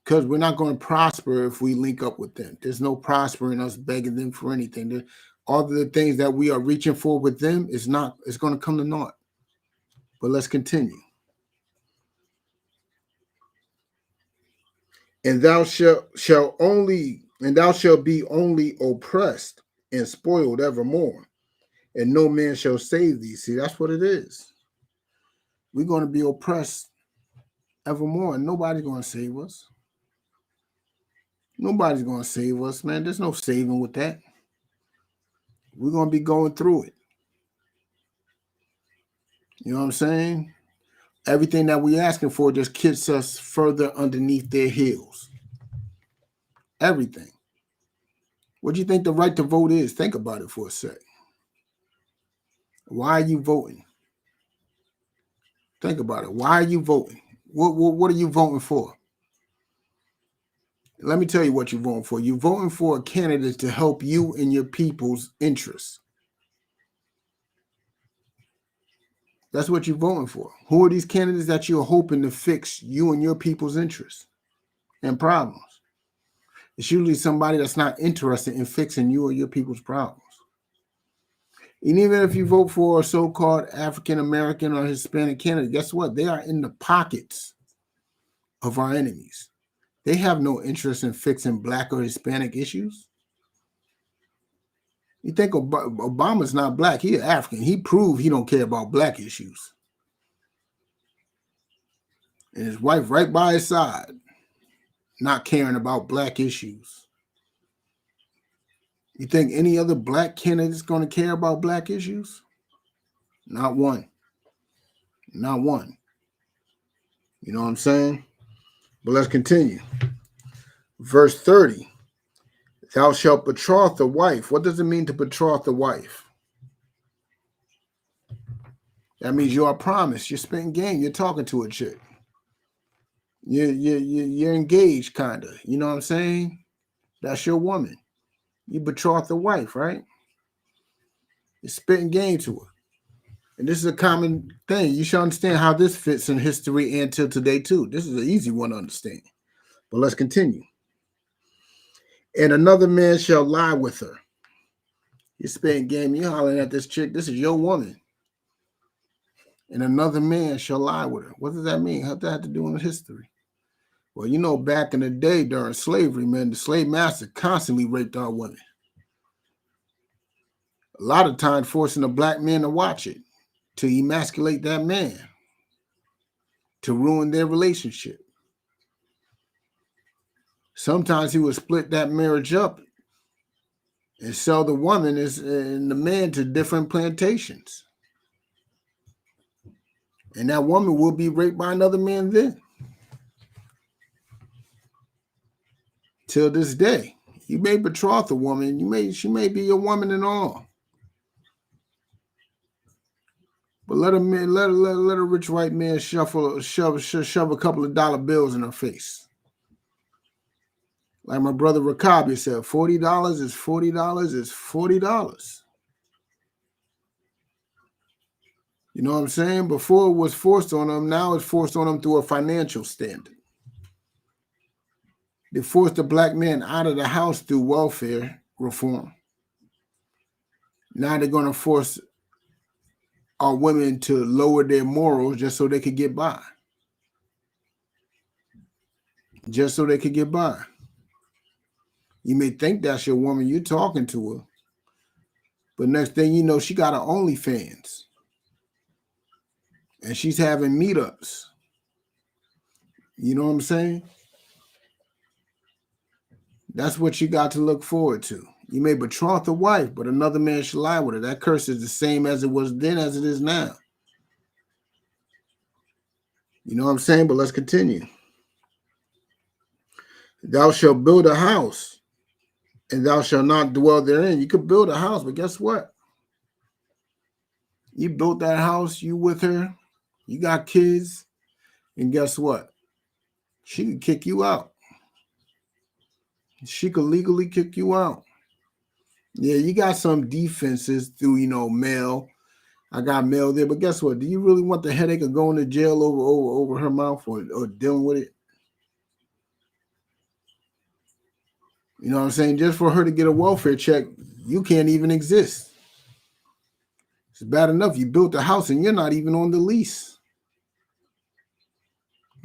Because we're not going to prosper if we link up with them. There's no prospering us begging them for anything. All the things that we are reaching for with them it's going to come to naught. But let's continue. And thou shalt be only oppressed and spoiled evermore, and no man shall save thee. See, that's what it is. We're going to be oppressed evermore, and nobody's going to save us. Nobody's going to save us, man. There's no saving with that. We're going to be going through it. You know what I'm saying? Everything that we're asking for just kicks us further underneath their heels. Everything. What do you think the right to vote is? Think about it for a sec. Why are you voting? Think about it. Why are you voting? What are you voting for? Let me tell you what you're voting for. You're voting for a candidate to help you and your people's interests. That's what you're voting for. Who are these candidates that you're hoping to fix you and your people's interests and problems? It's usually somebody that's not interested in fixing you or your people's problems. And even if you vote for a so-called African American or Hispanic candidate, guess what? They are in the pockets of our enemies. They have no interest in fixing Black or Hispanic issues. You think Obama's not Black? He's African. He proved he don't care about Black issues. And his wife right by his side, not caring about Black issues. You think any other Black candidate is going to care about Black issues? Not one. Not one. You know what I'm saying? But let's continue. Verse 30. Thou shalt betroth the wife. What does it mean to betroth the wife? That means you are promised. You're spitting game. You're talking to a chick. You're engaged, kind of. You know what I'm saying? That's your woman. You betroth the wife, right? You're spitting game to her. And this is a common thing. You should understand how this fits in history and till today, too. This is an easy one to understand. But let's continue. And another man shall lie with her. You're spitting game. You're hollering at this chick. This is your woman. And another man shall lie with her. What does that mean? What does that have to do with history? Well, you know, back in the day during slavery, man, the slave master constantly raped our women. A lot of times forcing a Black man to watch it, to emasculate that man, to ruin their relationship. Sometimes he would split that marriage up and sell the woman and the man to different plantations. And that woman will be raped by another man then. Till this day. You may betroth a woman, she may be your woman and all. But let a rich white man shove a couple of dollar bills in her face. Like my brother Rakabi said, $40 is $40 is $40. You know what I'm saying? Before it was forced on them, now it's forced on them through a financial standard. They forced the Black man out of the house through welfare reform. Now they're going to force our women to lower their morals just so they could get by. Just so they could get by. You may think that's your woman, you're talking to her. But next thing you know, she got her OnlyFans. And she's having meetups. You know what I'm saying? That's what you got to look forward to. You may betroth a wife, but another man should lie with her. That curse is the same as it was then as it is now. You know what I'm saying? But let's continue. Thou shalt build a house, and thou shalt not dwell therein. You could build a house, but guess what? You built that house, you with her, you got kids, and guess what? She could kick you out. She could legally kick you out. Yeah, you got some defenses through, mail. I got mail there, but guess what? Do you really want the headache of going to jail over her mouth or dealing with it? You know what I'm saying? Just for her to get a welfare check, you can't even exist. It's bad enough you built a house and you're not even on the lease.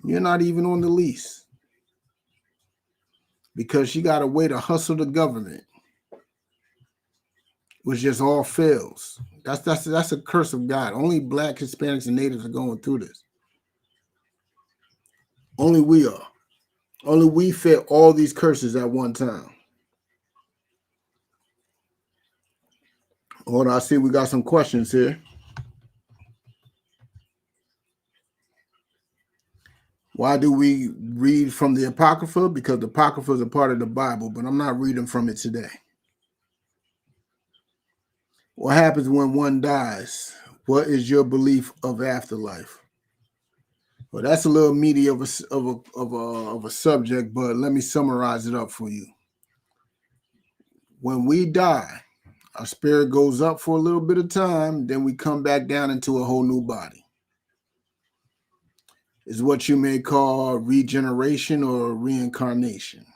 You're not even on the lease. because she got a way to hustle the government, which just all fails. That's a curse of God. Only Black, Hispanics, and Natives are going through this. Only we are. Only we fit all these curses at one time. Hold on, I see we got some questions here. Why do we read from the Apocrypha? Because the Apocrypha is a part of the Bible, but I'm not reading from it today. What happens when one dies? What is your belief of afterlife? Well, that's a little meaty of a subject, but let me summarize it up for you. When we die, our spirit goes up for a little bit of time, then we come back down into a whole new body. It's what you may call regeneration or reincarnation.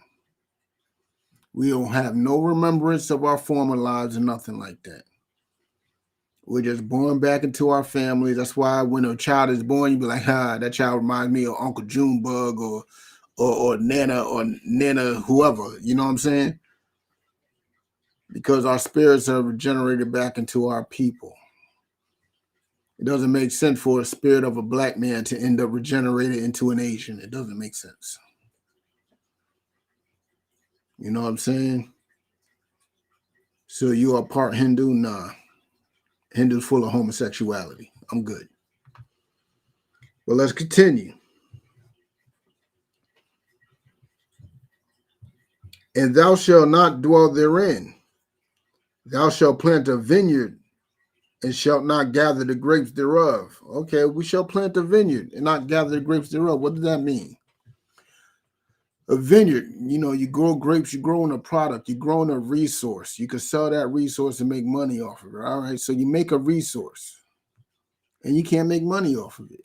We don't have no remembrance of our former lives or nothing like that. We're just born back into our family. That's why when a child is born, you be like, that child reminds me of Uncle Junebug or Nana, whoever. You know what I'm saying? Because our spirits are regenerated back into our people. It doesn't make sense for a spirit of a Black man to end up regenerated into an Asian. It doesn't make sense. You know what I'm saying? So you are part Hindu? Nah. Hindu's full of homosexuality. I'm good. Well, let's continue. And thou shalt not dwell therein. Thou shalt plant a vineyard and shalt not gather the grapes thereof. Okay, we shall plant a vineyard and not gather the grapes thereof. What does that mean? A vineyard, you grow grapes, you're growing a product, you're growing a resource. You can sell that resource and make money off of it. All right, so you make a resource and you can't make money off of it.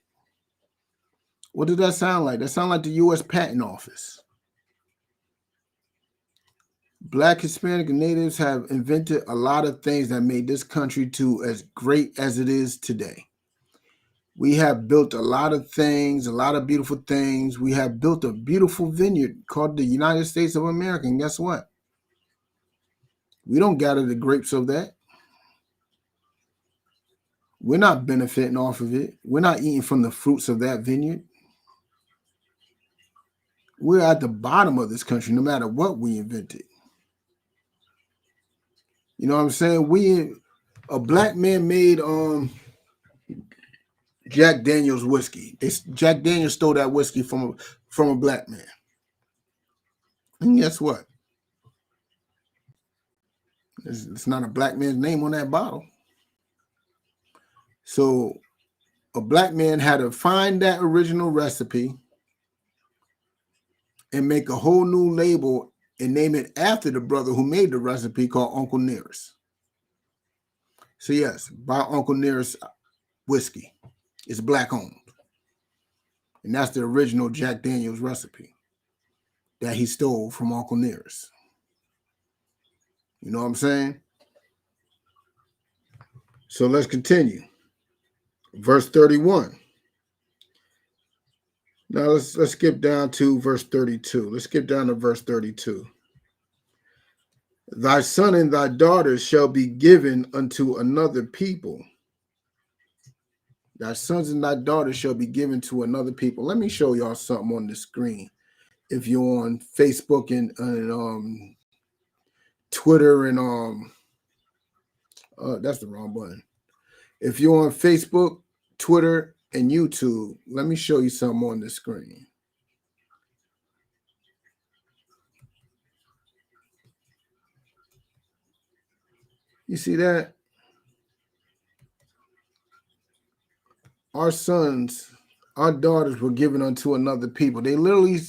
What does that sound like? That sounds like the U.S. Patent Office. Black, Hispanic, and Natives have invented a lot of things that made this country to as great as it is today. We have built a lot of things, a lot of beautiful things. We have built a beautiful vineyard called the United States of America. And guess what? We don't gather the grapes of that. We're not benefiting off of it. We're not eating from the fruits of that vineyard. We're at the bottom of this country, no matter what we invented. You know what I'm saying? A Black man made Jack Daniel's whiskey. Jack Daniels stole that whiskey from a Black man. And guess what? It's not a Black man's name on that bottle. So a Black man had to find that original recipe and make a whole new label and name it after the brother who made the recipe, called Uncle Nearest. So yes, buy Uncle Nearest whiskey. It's Black owned. And that's the original Jack Daniel's recipe that he stole from Uncle Nearest. You know what I'm saying? So let's continue. Verse 31. Now let's skip down to verse 32. Let's skip down to verse 32. Thy son and thy daughter shall be given unto another people. Thy sons and thy daughters shall be given to another people. Let me show y'all something on the screen. If you're on Facebook and Twitter and that's the wrong button. If you're on Facebook, Twitter, and YouTube, let me show you something on the screen. You see that? Our sons, our daughters were given unto another people. They literally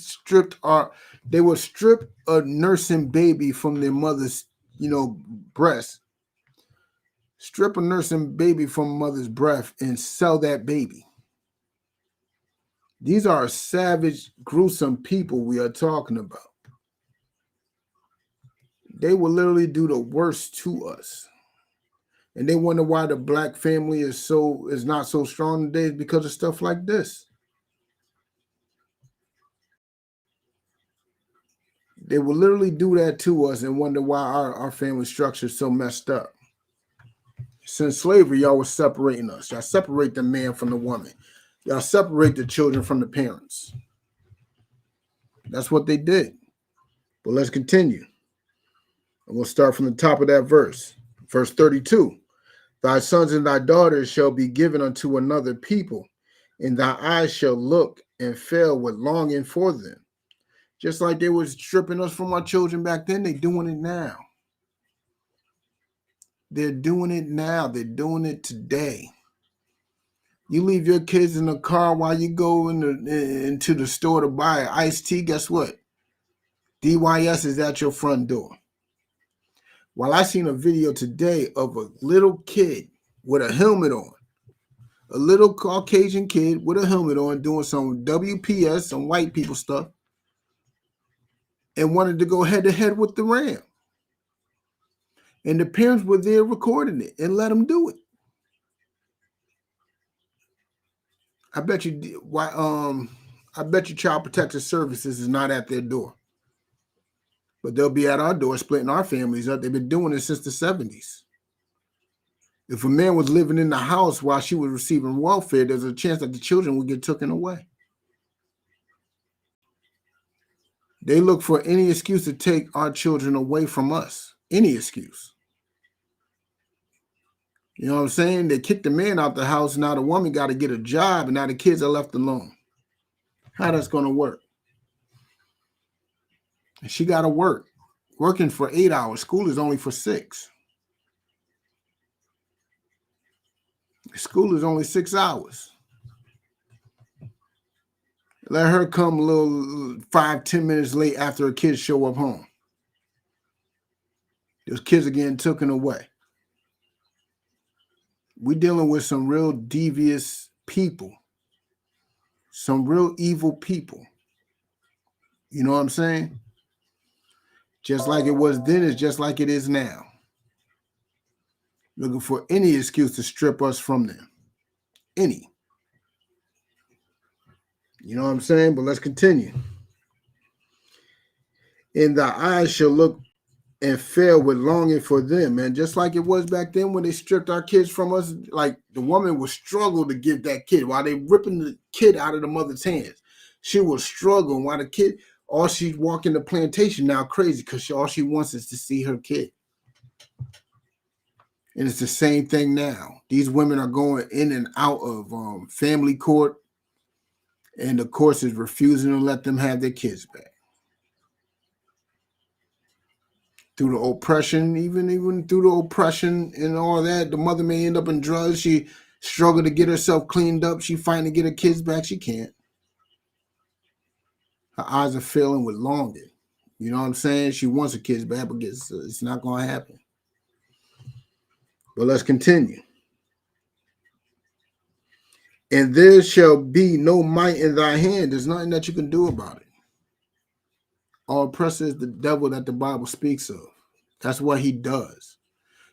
they would strip a nursing baby from their mother's, breast. Strip a nursing baby from mother's breast and sell that baby. These are savage, gruesome people we are talking about. They will literally do the worst to us. And they wonder why the Black family is not so strong today, because of stuff like this. They will literally do that to us and wonder why our family structure is so messed up. Since slavery, y'all was separating us. Y'all separate the man from the woman. Y'all separate the children from the parents. That's what they did. But let's continue. And we'll start from the top of that verse. Verse 32. Thy sons and thy daughters shall be given unto another people, and thy eyes shall look and fail with longing for them. Just like they were stripping us from our children back then, they're doing it now. They're doing it now. They're doing it today. You leave your kids in the car while you go into the store to buy iced tea, guess what? DYS is at your front door. Well, I seen a video today of a little kid with a helmet on. A little Caucasian kid with a helmet on doing some WPS, some white people stuff, and wanted to go head to head with the Ram. And the parents were there recording it and let him do it. I bet you Child Protective Services is not at their door. But they'll be at our door splitting our families up. They've been doing it since the 70s. If a man was living in the house while she was receiving welfare, there's a chance that the children would get taken away. They look for any excuse to take our children away from us. Any excuse. You know what I'm saying? They kicked the man out the house. Now the woman got to get a job, and now the kids are left alone. How that's going to work? And she got to work. Working for 8 hours. School is only for 6. School is only 6 hours. Let her come a little 5-10 minutes late after her kids show up home. Those kids are getting taken away. We're dealing with some real devious people. Some real evil people. You know what I'm saying? Just like it was then, it's just like it is now. Looking for any excuse to strip us from them. Any. You know what I'm saying? But let's continue. And thy eyes shall look and fail with longing for them. And just like it was back then when they stripped our kids from us, like the woman would struggle to give that kid while they ripping the kid out of the mother's hands. She was struggling while the kid, all she's walking the plantation now crazy because all she wants is to see her kid. And it's the same thing now. These women are going in and out of family court, and the courts is refusing to let them have their kids back. Through the oppression, even through the oppression and all that, the mother may end up in drugs. She struggled to get herself cleaned up. She finally get her kids back. She can't. Her eyes are filling with longing. You know what I'm saying? She wants her kids back, but it's not going to happen. But let's continue. And there shall be no might in thy hand. There's nothing that you can do about it. Our oppressor is the devil that the Bible speaks of. That's what he does.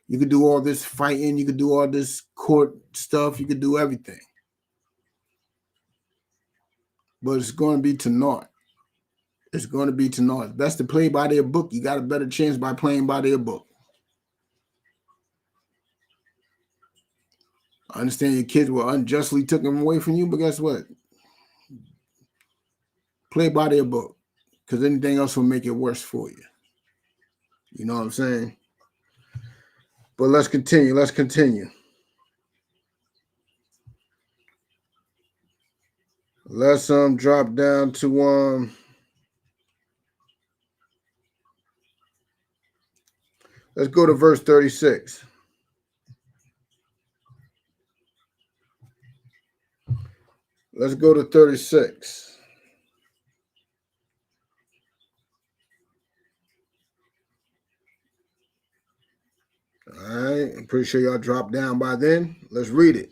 You could do all this fighting. You could do all this court stuff. You could do everything. But it's going to be to naught. It's going to be to naught. It's best to play by their book. You got a better chance by playing by their book. I understand your kids were unjustly taken away from you, but guess what? Play by their book. Because anything else will make it worse for you. You know what I'm saying? But let's continue. Let's continue. Let's drop down to let's go to verse 36. Let's go to 36. All right, I'm pretty sure y'all dropped down by then. Let's read it.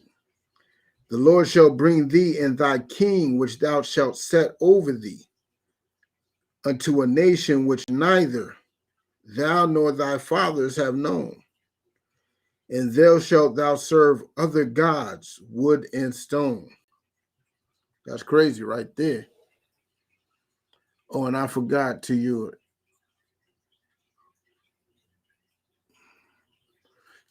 The Lord shall bring thee and thy king, which thou shalt set over thee, unto a nation which neither thou nor thy fathers have known. And there shalt thou serve other gods, wood and stone. That's crazy right there. Oh, and I forgot to you.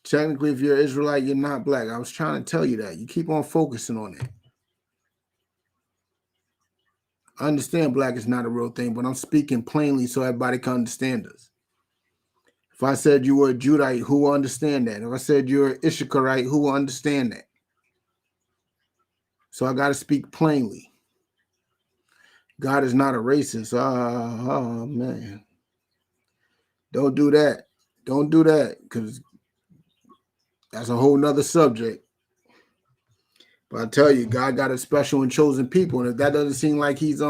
Technically, if you're Israelite, you're not black. I was trying to tell you that. You keep on focusing on it. I understand black is not a real thing, but I'm speaking plainly so everybody can understand us. If I said you were a Judite, who will understand that? If I said you're an Issacharite, who will understand that? So I got to speak plainly. God is not a racist. Oh, man. Don't do that. Don't do that, because that's a whole nother subject. But I tell you, God got a special and chosen people. And if that doesn't seem like he's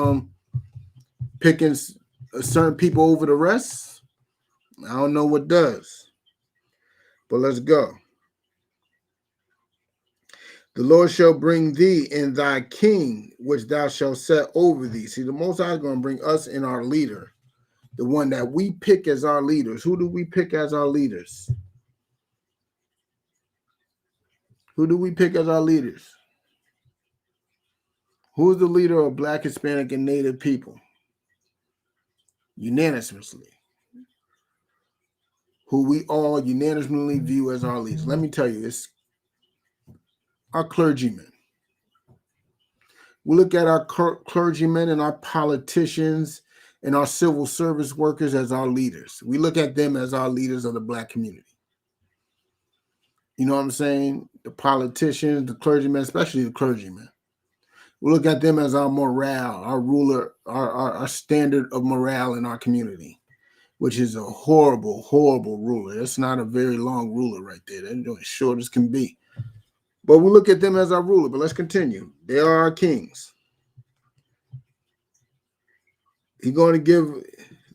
picking certain people over the rest, I don't know what does. But let's go. The Lord shall bring thee and thy king, which thou shalt set over thee. See, the Most High is going to bring us and our leader, the one that we pick as our leaders. Who do we pick as our leaders? Who do we pick as our leaders? Who's the leader of Black, Hispanic, and Native people? Unanimously. Who we all unanimously view as our leaders. Let me tell you, it's our clergymen. We look at our clergymen and our politicians and our civil service workers as our leaders. We look at them as our leaders of the Black community. You know what I'm saying? The politicians, the clergymen, especially the clergymen. We look at them as our morale, our ruler, our standard of morale in our community, which is a horrible, horrible ruler. That's not a very long ruler right there. They're as short as can be. But we look at them as our ruler. But let's continue. They are our kings. He's going to give,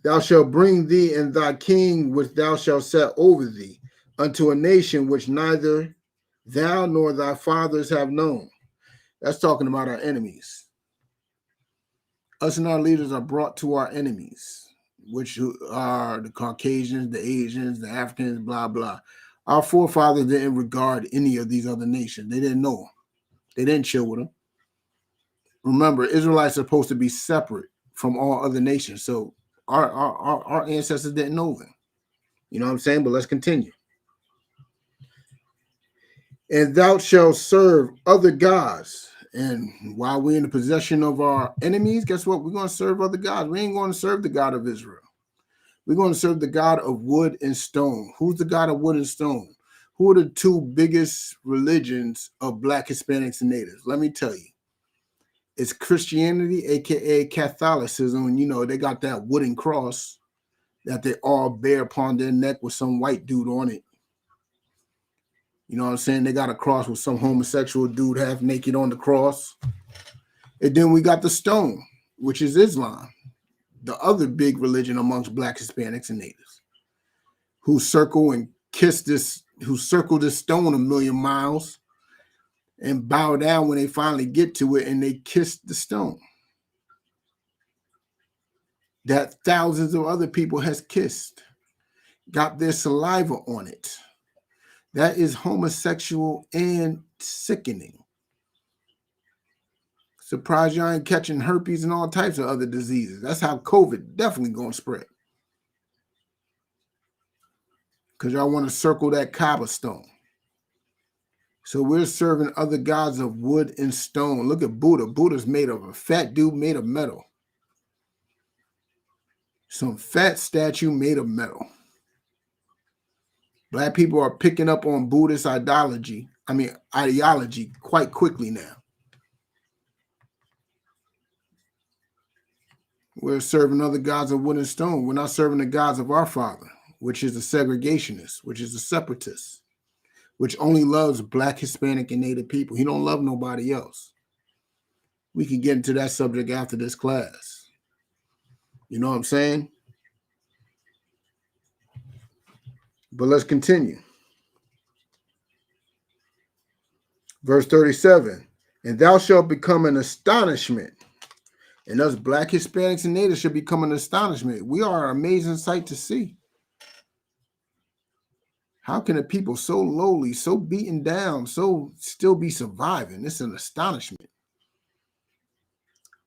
thou shalt bring thee and thy king, which thou shalt set over thee, unto a nation which neither thou nor thy fathers have known. That's talking about our enemies. Us and our leaders are brought to our enemies, which are the Caucasians, the Asians, the Africans, blah, blah. Our forefathers didn't regard any of these other nations. They didn't know them. They didn't chill with them. Remember, Israelites are supposed to be separate from all other nations. So our ancestors didn't know them. You know what I'm saying? But let's continue. And thou shalt serve other gods. And while we're in the possession of our enemies, guess what? We're going to serve other gods. We ain't going to serve the God of Israel. We're going to serve the God of wood and stone. Who's the God of wood and stone? Who are the two biggest religions of Black, Hispanics, and Natives? Let me tell you. It's Christianity, a.k.a. Catholicism. And, you know, they got that wooden cross that they all bear upon their neck with some white dude on it. You know what I'm saying? They got a cross with some homosexual dude half naked on the cross. And then we got the stone, which is Islam, the other big religion amongst Black, Hispanics, and Natives, who circle and kiss this, who circle this stone a million miles and bow down when they finally get to it and they kiss the stone that thousands of other people has kissed, got their saliva on it. That is homosexual and sickening. Surprised y'all ain't catching herpes and all types of other diseases. That's how COVID definitely going to spread. Because y'all want to circle that Kaaba stone. So we're serving other gods of wood and stone. Look at Buddha. Buddha's made of a fat dude made of metal. Some fat statue made of metal. Black people are picking up on Buddhist ideology quite quickly now. We're serving other gods of wood and stone. We're not serving the gods of our Father, which is a segregationist, which is a separatist, which only loves Black, Hispanic, and Native people. He don't love nobody else. We can get into that subject after this class. You know what I'm saying? But let's continue. Verse 37, and thou shalt become an astonishment. And us Black, Hispanics, and Natives should become an astonishment. We are an amazing sight to see. How can a people so lowly, so beaten down, so still be surviving? It's an astonishment.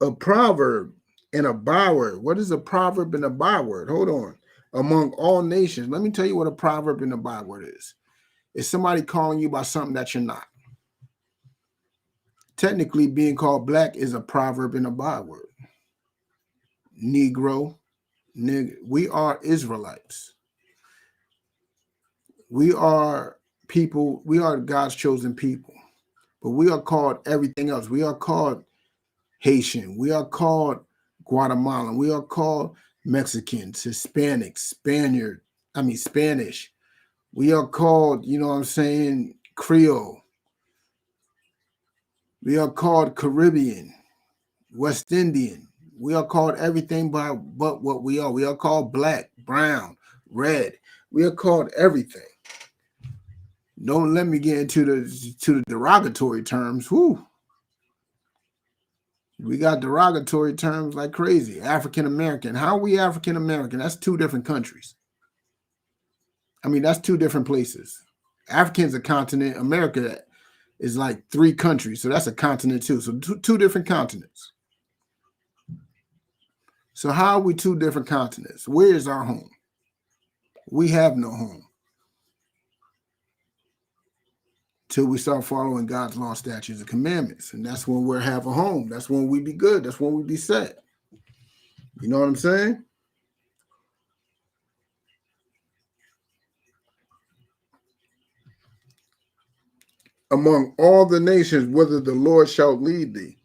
A proverb and a byword. What is a proverb and a byword? Hold on. Among all nations. Let me tell you what a proverb and a byword is. Is somebody calling you by something that you're not. Technically, being called black is a proverb and a byword. Negro, we are Israelites. We are people, we are God's chosen people. But we are called everything else. We are called Haitian. We are called Guatemalan. We are called Mexicans, Hispanics, Spanish. We are called, you know what I'm saying, Creole. We are called Caribbean, West Indian. We are called everything but what we are. We are called black, brown, red. We are called everything. Don't let me get into the derogatory terms. Whew. We got derogatory terms like crazy. African American. How are we African American? That's two different countries. I mean, that's two different places. African's a continent. America is like 3 countries. So that's a continent too. So two different continents. So how are we 2 different continents? Where is our home? We have no home till we start following God's law, statutes, and commandments. And that's when we'll have a home. That's when we be good. That's when we be set. You know what I'm saying? Among all the nations, whither the Lord shall lead thee.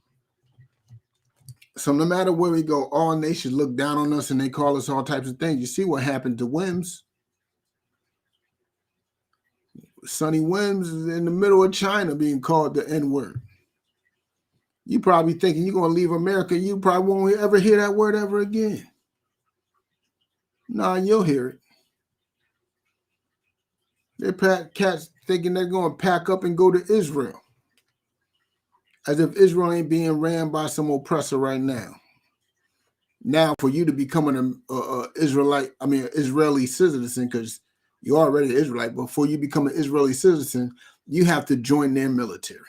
So no matter where we go, all nations look down on us and they call us all types of things. You see what happened to Wims? Sonny Wims is in the middle of China being called the N-word. You probably thinking you're going to leave America. You probably won't ever hear that word ever again. Nah, you'll hear it. They're cats thinking they're going to pack up and go to Israel. As if Israel ain't being ran by some oppressor right now. Now, for you to become an Israeli citizen, because you're already an Israelite, but before you become an Israeli citizen, you have to join their military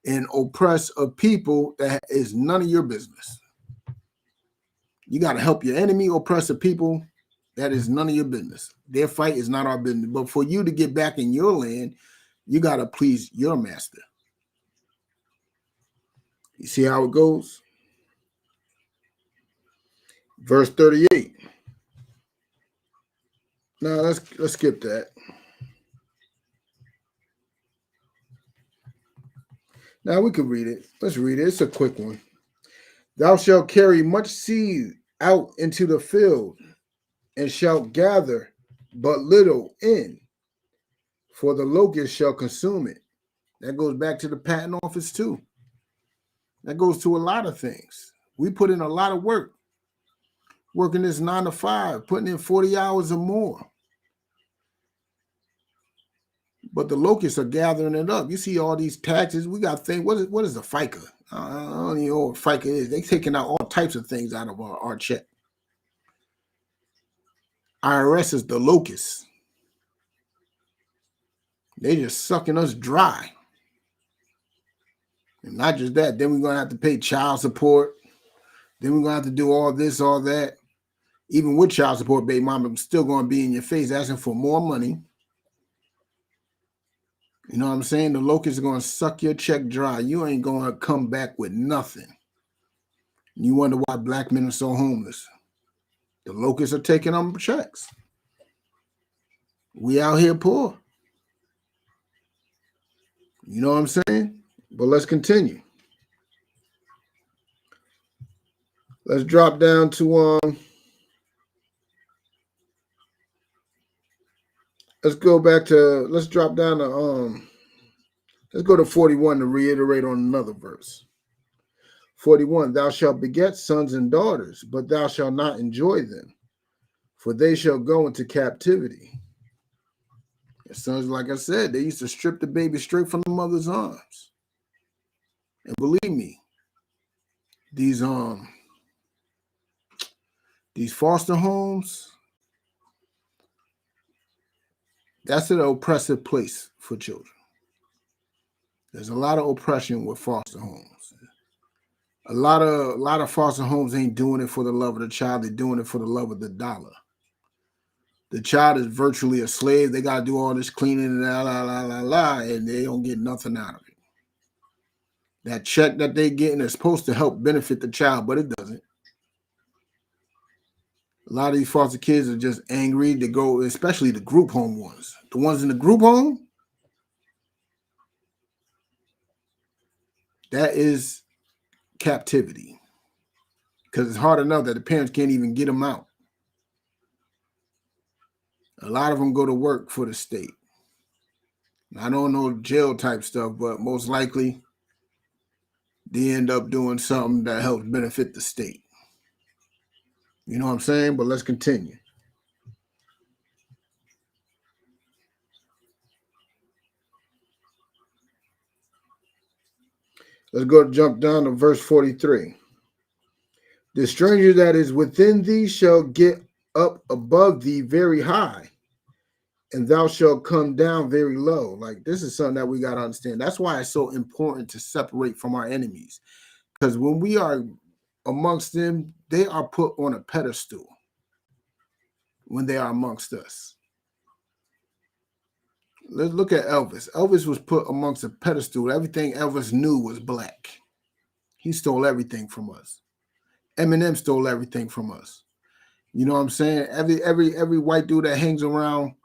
and oppress a people that is none of your business. You got to help your enemy oppress a people that is none of your business. Their fight is not our business. But for you to get back in your land, you got to please your master. You see how it goes? Verse 38. Now let's skip that. Now we can read it. Let's read it. It's a quick one. Thou shalt carry much seed out into the field, and shalt gather but little in, for the locust shall consume it. That goes back to the patent office too. That goes to a lot of things. We put in a lot of work, working this 9 to 5, putting in 40 hours or more. But the locusts are gathering it up. You see all these taxes. We got things. What is the FICA? I don't even know what FICA is. They're taking out all types of things out of our check. IRS is the locusts. They just sucking us dry. And not just that, then we're going to have to pay child support. Then we're going to have to do all this, all that. Even with child support, baby mama still going to be in your face asking for more money. You know what I'm saying? The locusts are going to suck your check dry. You ain't going to come back with nothing. You wonder why black men are so homeless. The locusts are taking them checks. We out here poor. You know what I'm saying? But let's continue. Let's drop down to let's drop down to let's go to 41 to reiterate on another verse. 41, thou shalt beget sons and daughters, but thou shalt not enjoy them, for they shall go into captivity. And sons, like I said, they used to strip the baby straight from the mother's arms. And believe me, these foster homes, that's an oppressive place for children. There's a lot of oppression with foster homes. A lot of foster homes ain't doing it for the love of the child. They're doing it for the love of the dollar. The child is virtually a slave. They got to do all this cleaning and and they don't get nothing out of it. That check that they getting is supposed to help benefit the child, but it doesn't. A lot of these foster kids are just angry. They go, especially the group home ones. The ones in the group home, that is captivity. Because it's hard enough that the parents can't even get them out. A lot of them go to work for the state. I don't know jail type stuff, but most likely they end up doing something that helps benefit the state. You know what I'm saying? But let's continue. Let's go jump down to verse 43. The stranger that is within thee shall get up above thee very high, and thou shalt come down very low. Like, this is something that we got to understand. That's why it's so important to separate from our enemies. Because when we are amongst them, they are put on a pedestal when they are amongst us. Let's look at Elvis. Elvis was put amongst a pedestal. Everything Elvis knew was black. He stole everything from us. Eminem stole everything from us. You know what I'm saying? Every white dude that hangs around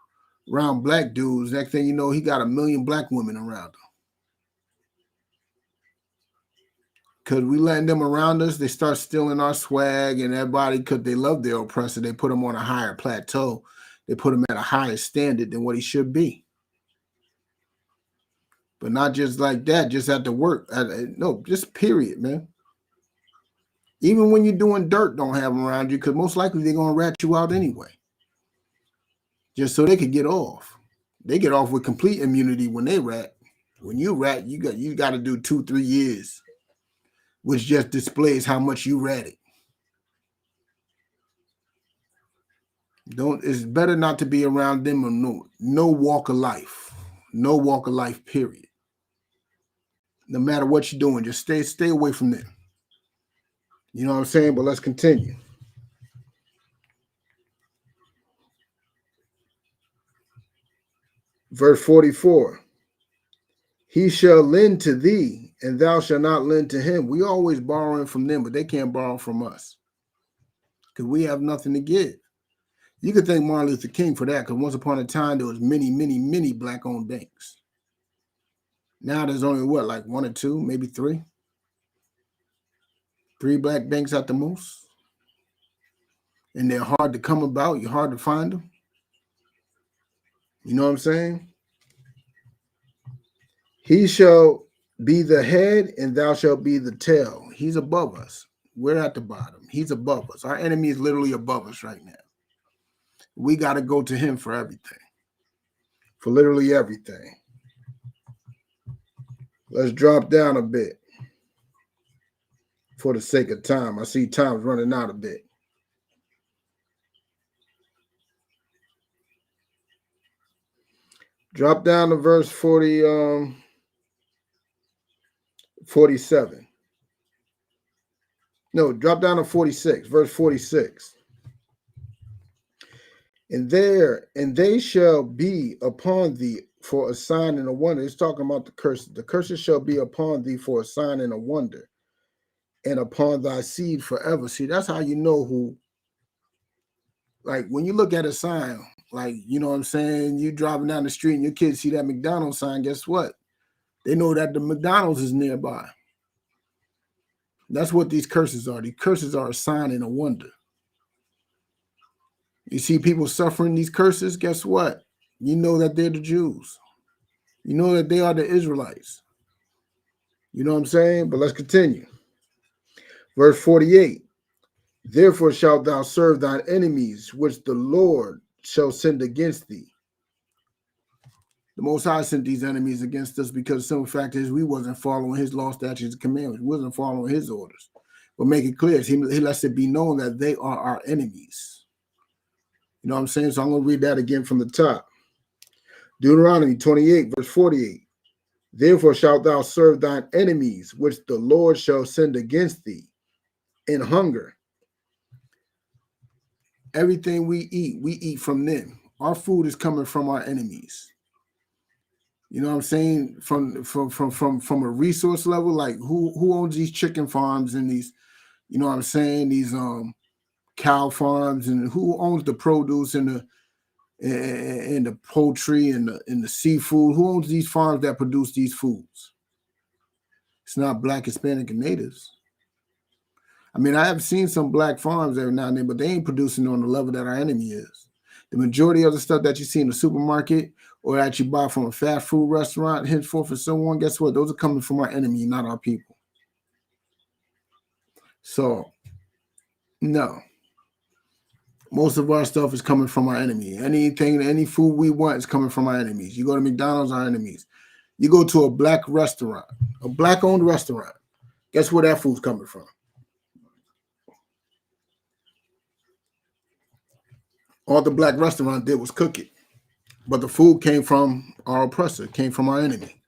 black dudes, next thing you know, he got 1 million black women around him. Because we letting them around us, they start stealing our swag and everybody, because they love their oppressor, they put him on a higher plateau. They put him at a higher standard than what he should be. But not just like that, just at the work. No, just period, man. Even when you're doing dirt, don't have them around you, because most likely they're going to rat you out anyway. Just so they could get off. They get off with complete immunity when they rat. When you rat, you got to do 2-3 years, which just displays how much you ratted. It's better not to be around them or no walk of life. No walk of life, period. No matter what you're doing, just stay away from them. You know what I'm saying? But let's continue. Verse 44. He shall lend to thee, and thou shalt not lend to him. We always borrowing from them, but they can't borrow from us because we have nothing to give. You could thank Martin Luther King for that, because once upon a time, there was many black-owned banks. Now there's only, what, like 1 or 2, maybe 3? 3 black banks at the most. And they're hard to come about. You're hard to find them. You know what I'm saying? He shall be the head, and thou shalt be the tail. He's above us. We're at the bottom. He's above us. Our enemy is literally above us right now. We got to go to him for everything. For literally everything. Let's drop down a bit for the sake of time. I see time's running out a bit. Drop down to verse 47. No, drop down to 46, verse 46. And they shall be upon thee for a sign and a wonder. It's talking about the curses. The curses shall be upon thee for a sign and a wonder, and upon thy seed forever. See, that's how you know who. Like, when you look at a sign, like, you know what I'm saying? You driving down the street and your kids see that McDonald's sign, guess what? They know that the McDonald's is nearby. That's what these curses are. These curses are a sign and a wonder. You see people suffering these curses, guess what? You know that they're the Jews. You know that they are the Israelites. You know what I'm saying? But let's continue. Verse 48. Therefore shalt thou serve thine enemies, which the Lord shall send against thee. The Most High sent these enemies against us because the simple fact is we wasn't following his law, statutes, and commandments. We wasn't following his orders. But make it clear, he lets it be known that they are our enemies. You know what I'm saying? So I'm going to read that again from the top. Deuteronomy 28, verse 48. Therefore shalt thou serve thine enemies, which the Lord shall send against thee, in hunger, Everything we eat from them. Our food is coming from our enemies. You know what I'm saying? From a resource level, like who owns these chicken farms and these, you know what I'm saying, these cow farms, and who owns the produce and the poultry and the seafood? Who owns these farms that produce these foods? It's not Black, Hispanic, and Natives. I mean, I have seen some Black farms every now and then, but they ain't producing on the level that our enemy is. The majority of the stuff that you see in the supermarket or that you buy from a fast food restaurant, henceforth and so on, guess what? Those are coming from our enemy, not our people. So, no. Most of our stuff is coming from our enemy. Any food we want is coming from our enemies. You go to McDonald's, our enemies. You go to a Black restaurant, a Black-owned restaurant. Guess where that food's coming from? All the Black restaurant did was cook it. But the food came from our oppressor, came from our enemy.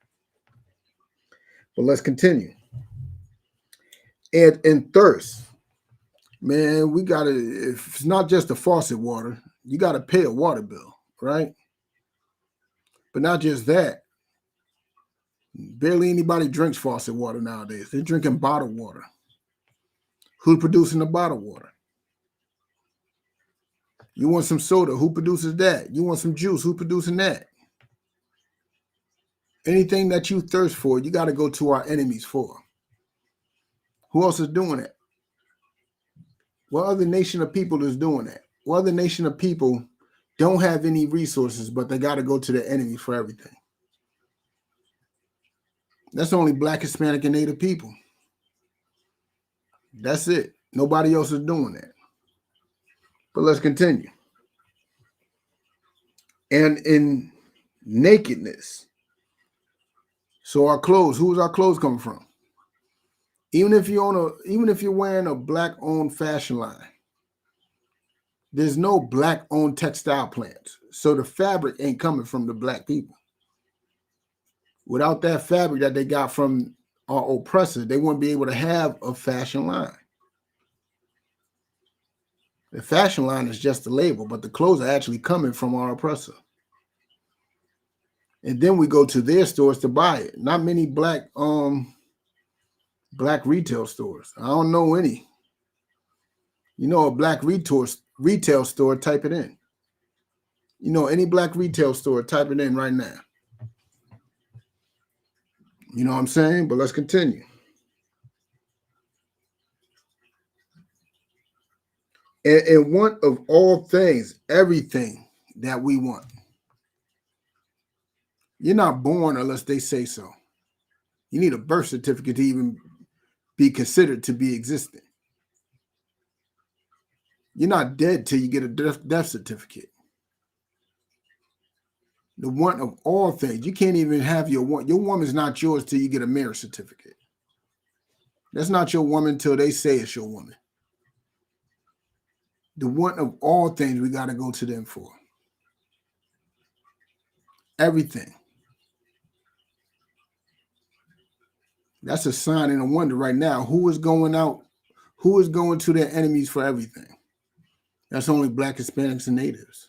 But let's continue. And in thirst, man, we got to, if it's not just the faucet water, you got to pay a water bill, right? But not just that. Barely anybody drinks faucet water nowadays. They're drinking bottled water. Who's producing the bottled water? You want some soda? Who produces that? You want some juice? Who's producing that? Anything that you thirst for, you got to go to our enemies for. Who else is doing that? What other nation of people is doing that? What other nation of people don't have any resources, but they got to go to the enemy for everything? That's only Black, Hispanic, and Native people. That's it. Nobody else is doing that. But let's continue. And in nakedness. So our clothes, who's our clothes coming from? Even if you're wearing a Black-owned fashion line, there's no Black-owned textile plants. So the fabric ain't coming from the Black people. Without that fabric that they got from our oppressor, they wouldn't be able to have a fashion line. The fashion line is just a label, but the clothes are actually coming from our oppressor. And then we go to their stores to buy it. Not many Black retail stores. I don't know any. You know, a Black retail store, type it in. You know, any Black retail store, type it in right now. You know what I'm saying? But let's continue. And want of all things, everything that we want. You're not born unless they say so. You need a birth certificate to even be considered to be existing. You're not dead till you get a death certificate. The want of all things. You can't even have your want. Your woman's not yours till you get a marriage certificate. That's not your woman till they say it's your woman. The want of all things, we got to go to them for. Everything. That's a sign and a wonder right now. Who is going out? Who is going to their enemies for everything? That's only Black, Hispanics, and Natives.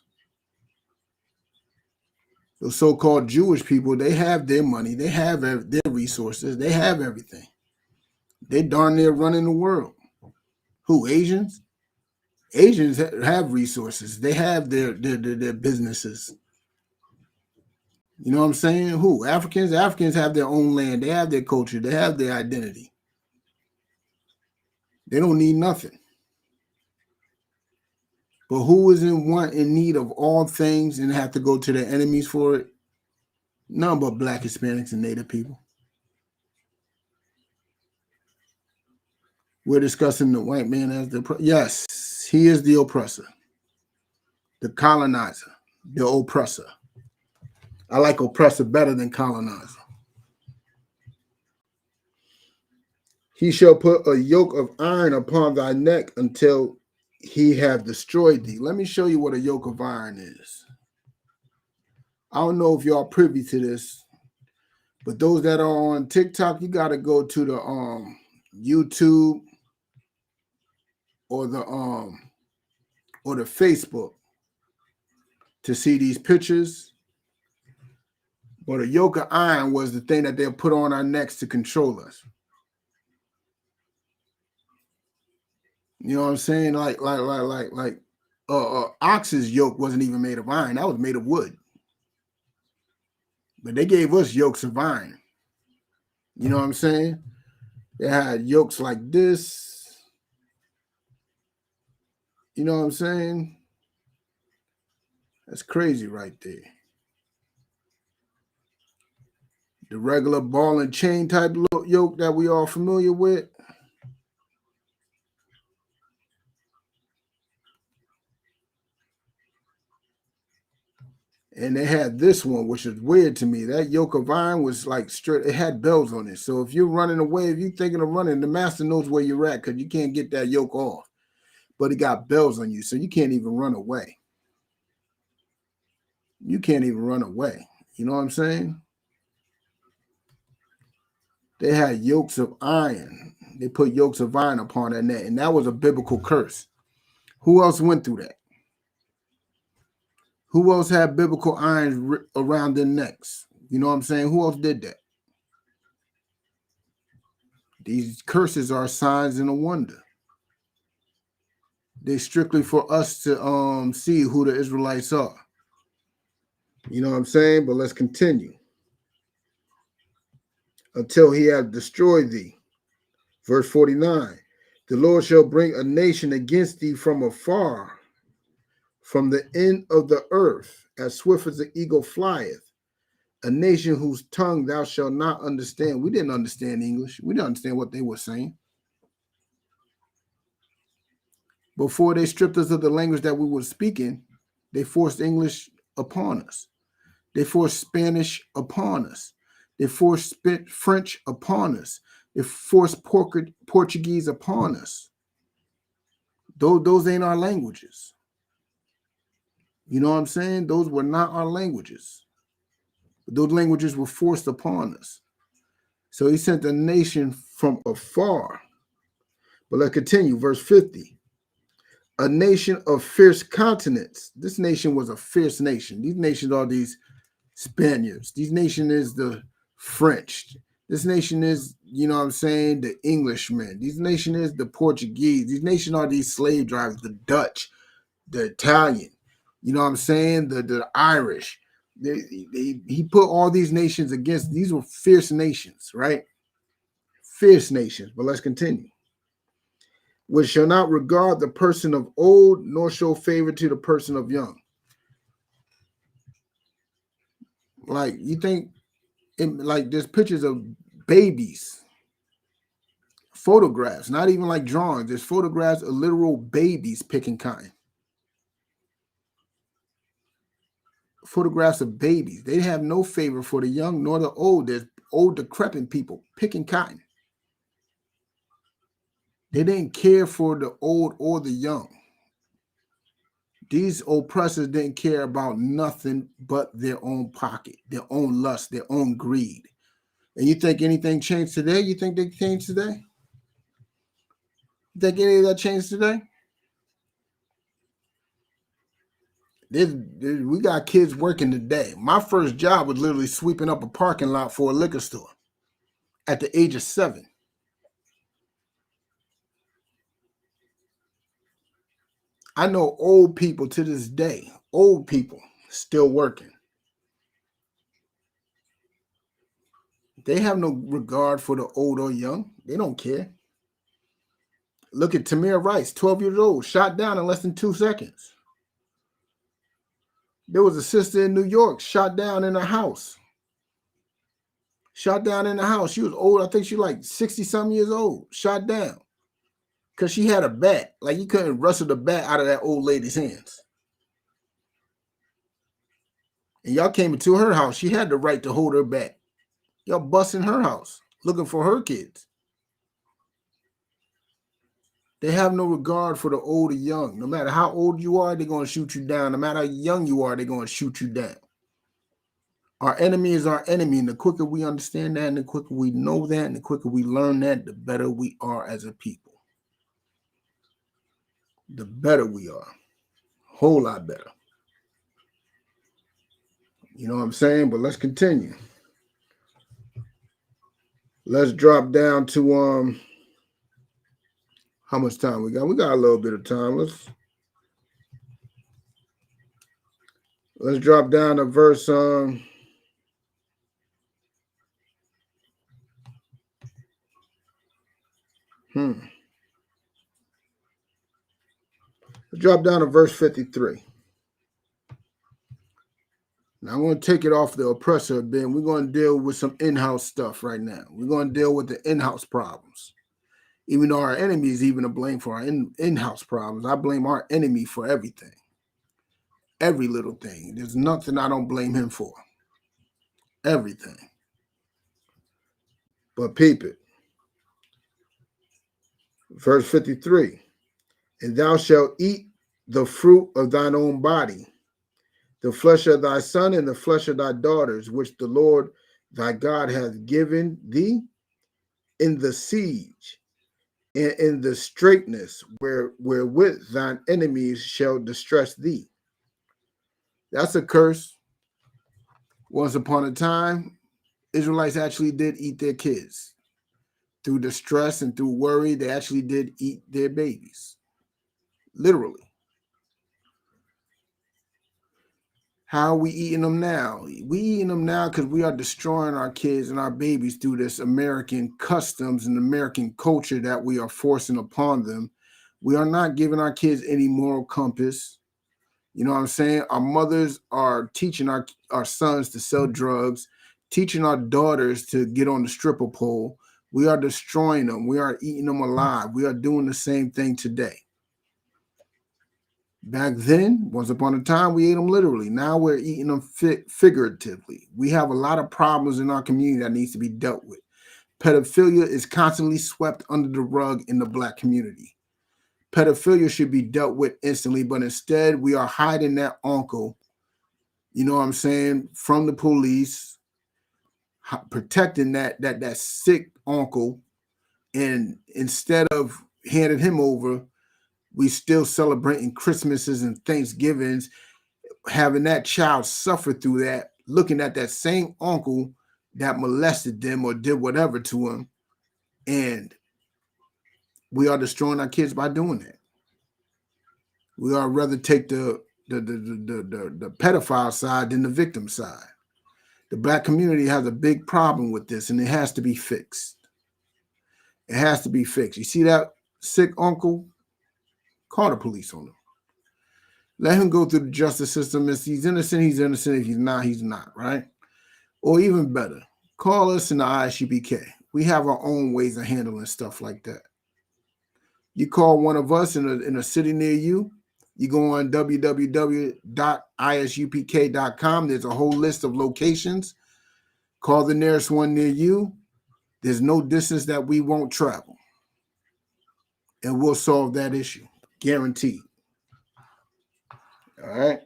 The so-called Jewish people, they have their money. They have their resources. They have everything. They darn near running the world. Who? Asians? Asians have resources. They have their businesses. You know what I'm saying? Who? Africans? Africans have their own land. They have their culture. They have their identity. They don't need nothing. But who is in need of all things and have to go to their enemies for it? None but Black, Hispanics, and Native people. We're discussing the white man as the yes, he is the oppressor, the colonizer, the oppressor. I like oppressor better than colonizer. He shall put a yoke of iron upon thy neck until he have destroyed thee. Let me show you what a yoke of iron is. I don't know if y'all privy to this, but those that are on TikTok, you got to go to the YouTube or or the Facebook to see these pictures. But a yoke of iron was the thing that they'll put on our necks to control us. You know what I'm saying? Like ox's yoke wasn't even made of iron. That was made of wood. But they gave us yokes of iron. You know what I'm saying? They had yokes like this. You know what I'm saying? That's crazy right there. The regular ball and chain type yoke that we all familiar with. And they had this one, which is weird to me. That yoke of iron was like straight. It had bells on it. So if you're running away, if you're thinking of running, the master knows where you're at because you can't get that yoke off. But it got bells on you, so you can't even run away. You can't even run away. You know what I'm saying? They had yokes of iron. They put yokes of iron upon their neck, and that was a biblical curse. Who else went through that? Who else had biblical irons around their necks? You know what I'm saying? Who else did that? These curses are signs and a wonder. They're strictly for us to see who the Israelites are. You know what I'm saying? But let's continue. Until he have destroyed thee. Verse 49. The Lord shall bring a nation against thee from afar, from the end of the earth, as swift as the eagle flieth. A nation whose tongue thou shalt not understand. We didn't understand English. We didn't understand what they were saying. Before they stripped us of the language that we were speaking, they forced English upon us. They forced Spanish upon us. They forced French upon us. They forced Portuguese upon us. Those ain't our languages. You know what I'm saying? Those were not our languages. Those languages were forced upon us. So he sent a nation from afar. But let's continue. Verse 50. A nation of fierce continents. This nation was a fierce nation. These nations are these Spaniards. These nation is the French. This nation is, you know what I'm saying, the Englishmen. These nation is the Portuguese. These nation are these slave drivers, the Dutch, the Italian. You know what I'm saying? The Irish. He put all these nations against. These were fierce nations, right? Fierce nations. But let's continue. Which shall not regard the person of old, nor show favor to the person of young. Like, you think, like, there's pictures of babies, photographs, not even like drawings. There's photographs of literal babies picking cotton. Photographs of babies. They have no favor for the young nor the old. There's old, decrepit people picking cotton. They didn't care for the old or the young. These oppressors didn't care about nothing but their own pocket, their own lust, their own greed. And you think anything changed today? You think they changed today? You think any of that changed today? We got kids working today. My first job was literally sweeping up a parking lot for a liquor store at the age of 7. I know old people to this day, old people still working. They have no regard for the old or young. They don't care. Look at Tamir Rice, 12 years old, shot down in less than 2 seconds. There was a sister in New York shot down in her house. Shot down in the house. She was old. I think she was like 60-something years old. Shot down. Because she had a bat. Like, you couldn't wrestle the bat out of that old lady's hands. And y'all came into her house. She had the right to hold her bat. Y'all busting her house, looking for her kids. They have no regard for the old or young. No matter how old you are, they're going to shoot you down. No matter how young you are, they're going to shoot you down. Our enemy is our enemy. And the quicker we understand that, and the quicker we know that, and the quicker we learn that, the better we are as a people. The better we are. Whole lot better. You know what I'm saying? But let's continue. Let's drop down to how much time we got? We got a little bit of time. Let's drop down to verse let's drop down to verse 53. Now I'm going to take it off the oppressor a bit. We're going to deal with some in-house stuff right now. We're going to deal with the in-house problems. Even though our enemy is even to blame for our in-house problems, I blame our enemy for everything. Every little thing. There's nothing I don't blame him for. Everything. But peep it. Verse 53. And thou shalt eat the fruit of thine own body, the flesh of thy son and the flesh of thy daughters, which the Lord thy God hath given thee in the siege and in the straitness wherewith thine enemies shall distress thee. That's a curse. Once upon a time, Israelites actually did eat their kids. Through distress and through worry, they actually did eat their babies. Literally. How are we eating them now? We eating them now because we are destroying our kids and our babies through this American customs and American culture that we are forcing upon them. We are not giving our kids any moral compass. You know what I'm saying? Our mothers are teaching our sons to sell drugs, teaching our daughters to get on the stripper pole. We are destroying them. We are eating them alive. We are doing the same thing today. Back then, once upon a time, we ate them literally. Now we're eating them figuratively. We have a lot of problems in our community that needs to be dealt with. Pedophilia is constantly swept under the rug in the Black community. Pedophilia should be dealt with instantly, but instead we are hiding that uncle, you know what I'm saying, from the police, protecting that sick uncle, and instead of handing him over, we still celebrating Christmases and Thanksgivings, having that child suffer through that, looking at that same uncle that molested them or did whatever to him, and we are destroying our kids by doing that. We are rather take the pedophile side than the victim side. The Black community has a big problem with this, and it has to be fixed. It has to be fixed. You see that sick uncle? Call the police on him. Let him go through the justice system. If he's innocent, he's innocent. If he's not, he's not, right? Or even better, call us in the ISUPK. We have our own ways of handling stuff like that. You call one of us in a city near you, you go on www.isupk.com. There's a whole list of locations. Call the nearest one near you. There's no distance that we won't travel. And we'll solve that issue. Guaranteed. All right.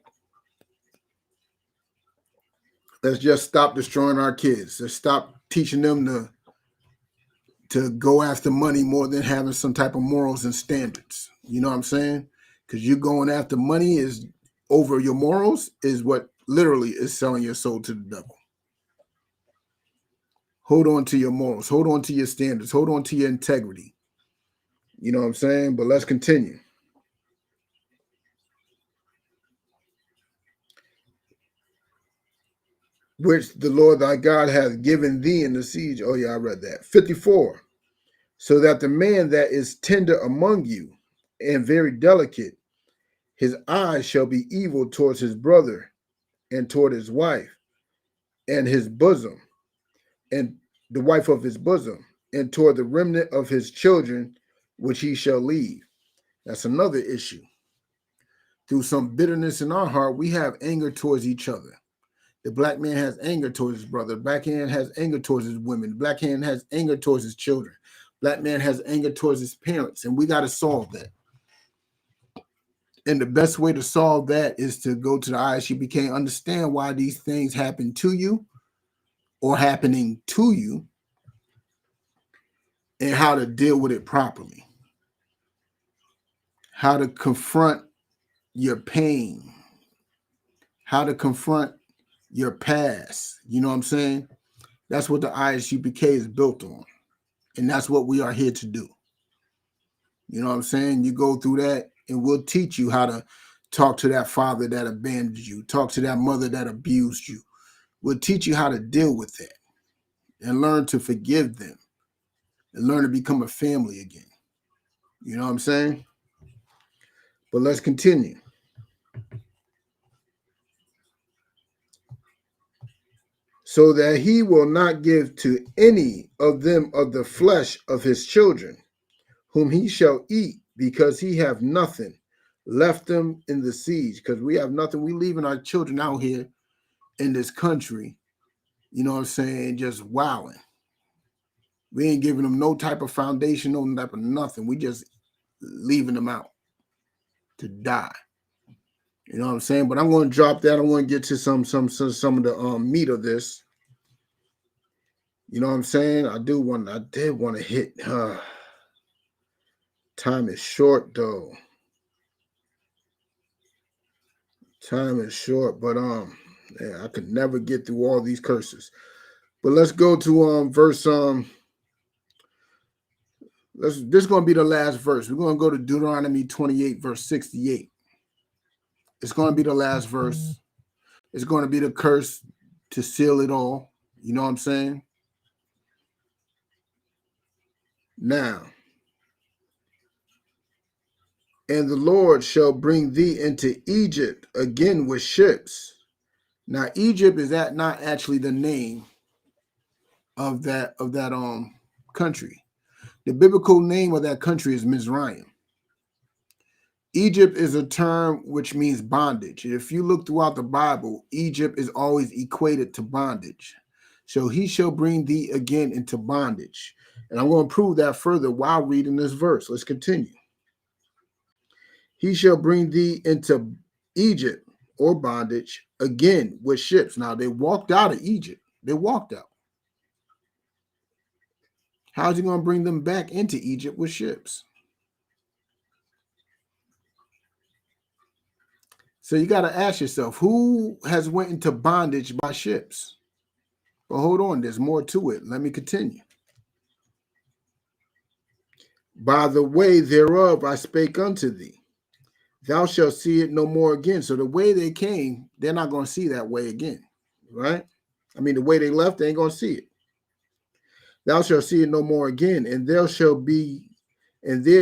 Let's just stop destroying our kids. Let's stop teaching them to go after money more than having some type of morals and standards. You know what I'm saying? Because you going after money is over your morals is what literally is selling your soul to the devil. Hold on to your morals. Hold on to your standards. Hold on to your integrity. You know what I'm saying? But let's continue. Which the Lord thy God hath given thee in the siege. Oh, yeah, I read that. 54. So that the man that is tender among you and very delicate, his eyes shall be evil towards his brother and toward his wife and his bosom and the wife of his bosom and toward the remnant of his children, which he shall leave. That's another issue. Through some bitterness in our heart, we have anger towards each other. The Black man has anger towards his brother. The Black man has anger towards his women. The Black man has anger towards his children. Black man has anger towards his parents, and we got to solve that. And the best way to solve that is to go to the ISUPK, understand why these things happen to you or happening to you, and how to deal with it properly. How to confront your pain, how to confront your past. You know what I'm saying? That's what the ISUPK is built on. And that's what we are here to do. You know what I'm saying? You go through that and we'll teach you how to talk to that father that abandoned you, talk to that mother that abused you. We'll teach you how to deal with that and learn to forgive them and learn to become a family again. You know what I'm saying? But let's continue. So that he will not give to any of them of the flesh of his children, whom he shall eat, because he have nothing, left them in the siege. Because we have nothing. We leaving our children out here in this country, you know what I'm saying, just wilding. We ain't giving them no type of foundation, no type of nothing. We just leaving them out to die. You know what I'm saying? But I'm going to drop that. I want to get to some of the meat of this. You know what I'm saying? I did want to hit. Time is short though. Time is short, but I could never get through all these curses. But let's go to verse this is going to be the last verse. We're going to go to Deuteronomy 28 verse 68. It's going to be the last verse. It's going to be the curse to seal it all. You know what I'm saying? Now, and the Lord shall bring thee into Egypt again with ships. Now, Egypt is not actually the name of that country. The biblical name of that country is Mizraim. Egypt is a term which means bondage. If you look throughout the Bible, Egypt is always equated to bondage. So he shall bring thee again into bondage. And I'm going to prove that further while reading this verse. Let's continue. He shall bring thee into Egypt or bondage again with ships. Now, they walked out of Egypt. They walked out. How's he going to bring them back into Egypt with ships? So you got to ask yourself, who has went into bondage by ships? But hold on, there's more to it. Let me continue. By the way thereof I spake unto thee, thou shalt see it no more again. So the way they came, they're not going to see that way again, right? I mean, the way they left, they ain't going to see it. Thou shalt see it no more again, and there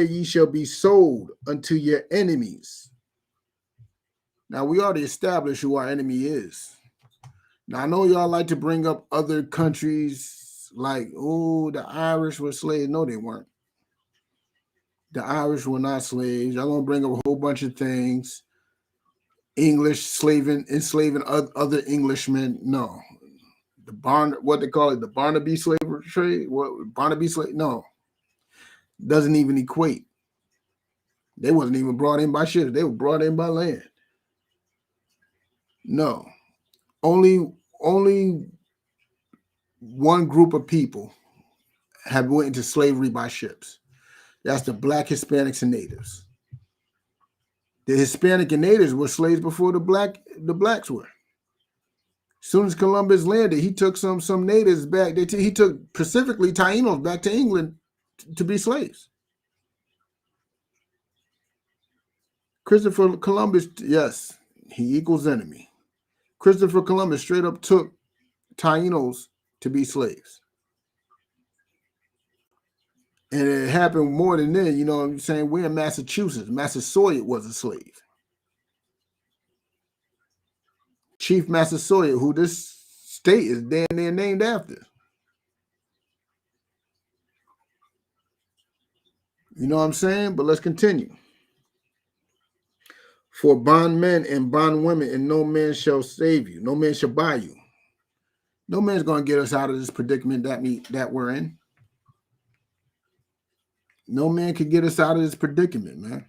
ye shall be sold unto your enemies. Now, we already established who our enemy is. Now, I know y'all like to bring up other countries like, oh, the Irish were slaves. No, they weren't. The Irish were not slaves. Y'all gonna bring up a whole bunch of things. English enslaving other Englishmen. No. What they call it, the Barnaby slave trade? What Barnaby slave? No. Doesn't even equate. They wasn't even brought in by ships. They were brought in by land. No. Only one group of people have went into slavery by ships. That's the Black, Hispanics, and Natives. The Hispanic and Natives were slaves before the blacks were. As soon as Columbus landed, he took some natives back. He took specifically Tainos back to England to be slaves. Christopher Columbus, yes, he equals enemy. Christopher Columbus straight up took Tainos to be slaves. And it happened more than then, you know what I'm saying? We're in Massachusetts. Massasoit was a slave. Chief Massasoit, who this state is damn near named after. You know what I'm saying? But let's continue. For bondmen and bondwomen, and no man shall save you. No man shall buy you. No man's going to get us out of this predicament that we're in. No man can get us out of this predicament, man.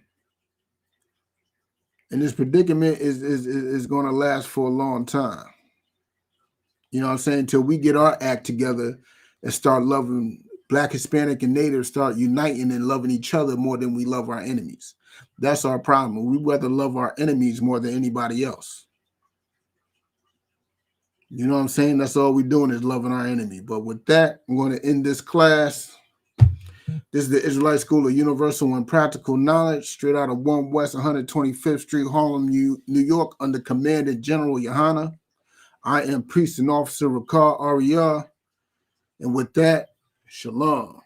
And this predicament is going to last for a long time. You know what I'm saying? Until we get our act together and start loving Black, Hispanic, and Native, start uniting and loving each other more than we love our enemies. That's our problem. We rather love our enemies more than anybody else. You know what I'm saying? That's all we're doing is loving our enemy. But with that, I'm going to end this class. This is the Israelite School of Universal and Practical Knowledge, straight out of 1 West 125th Street, Harlem, New York, under Commander General Yohana. I am Priest and Officer Ricard Ariel. And with that, shalom.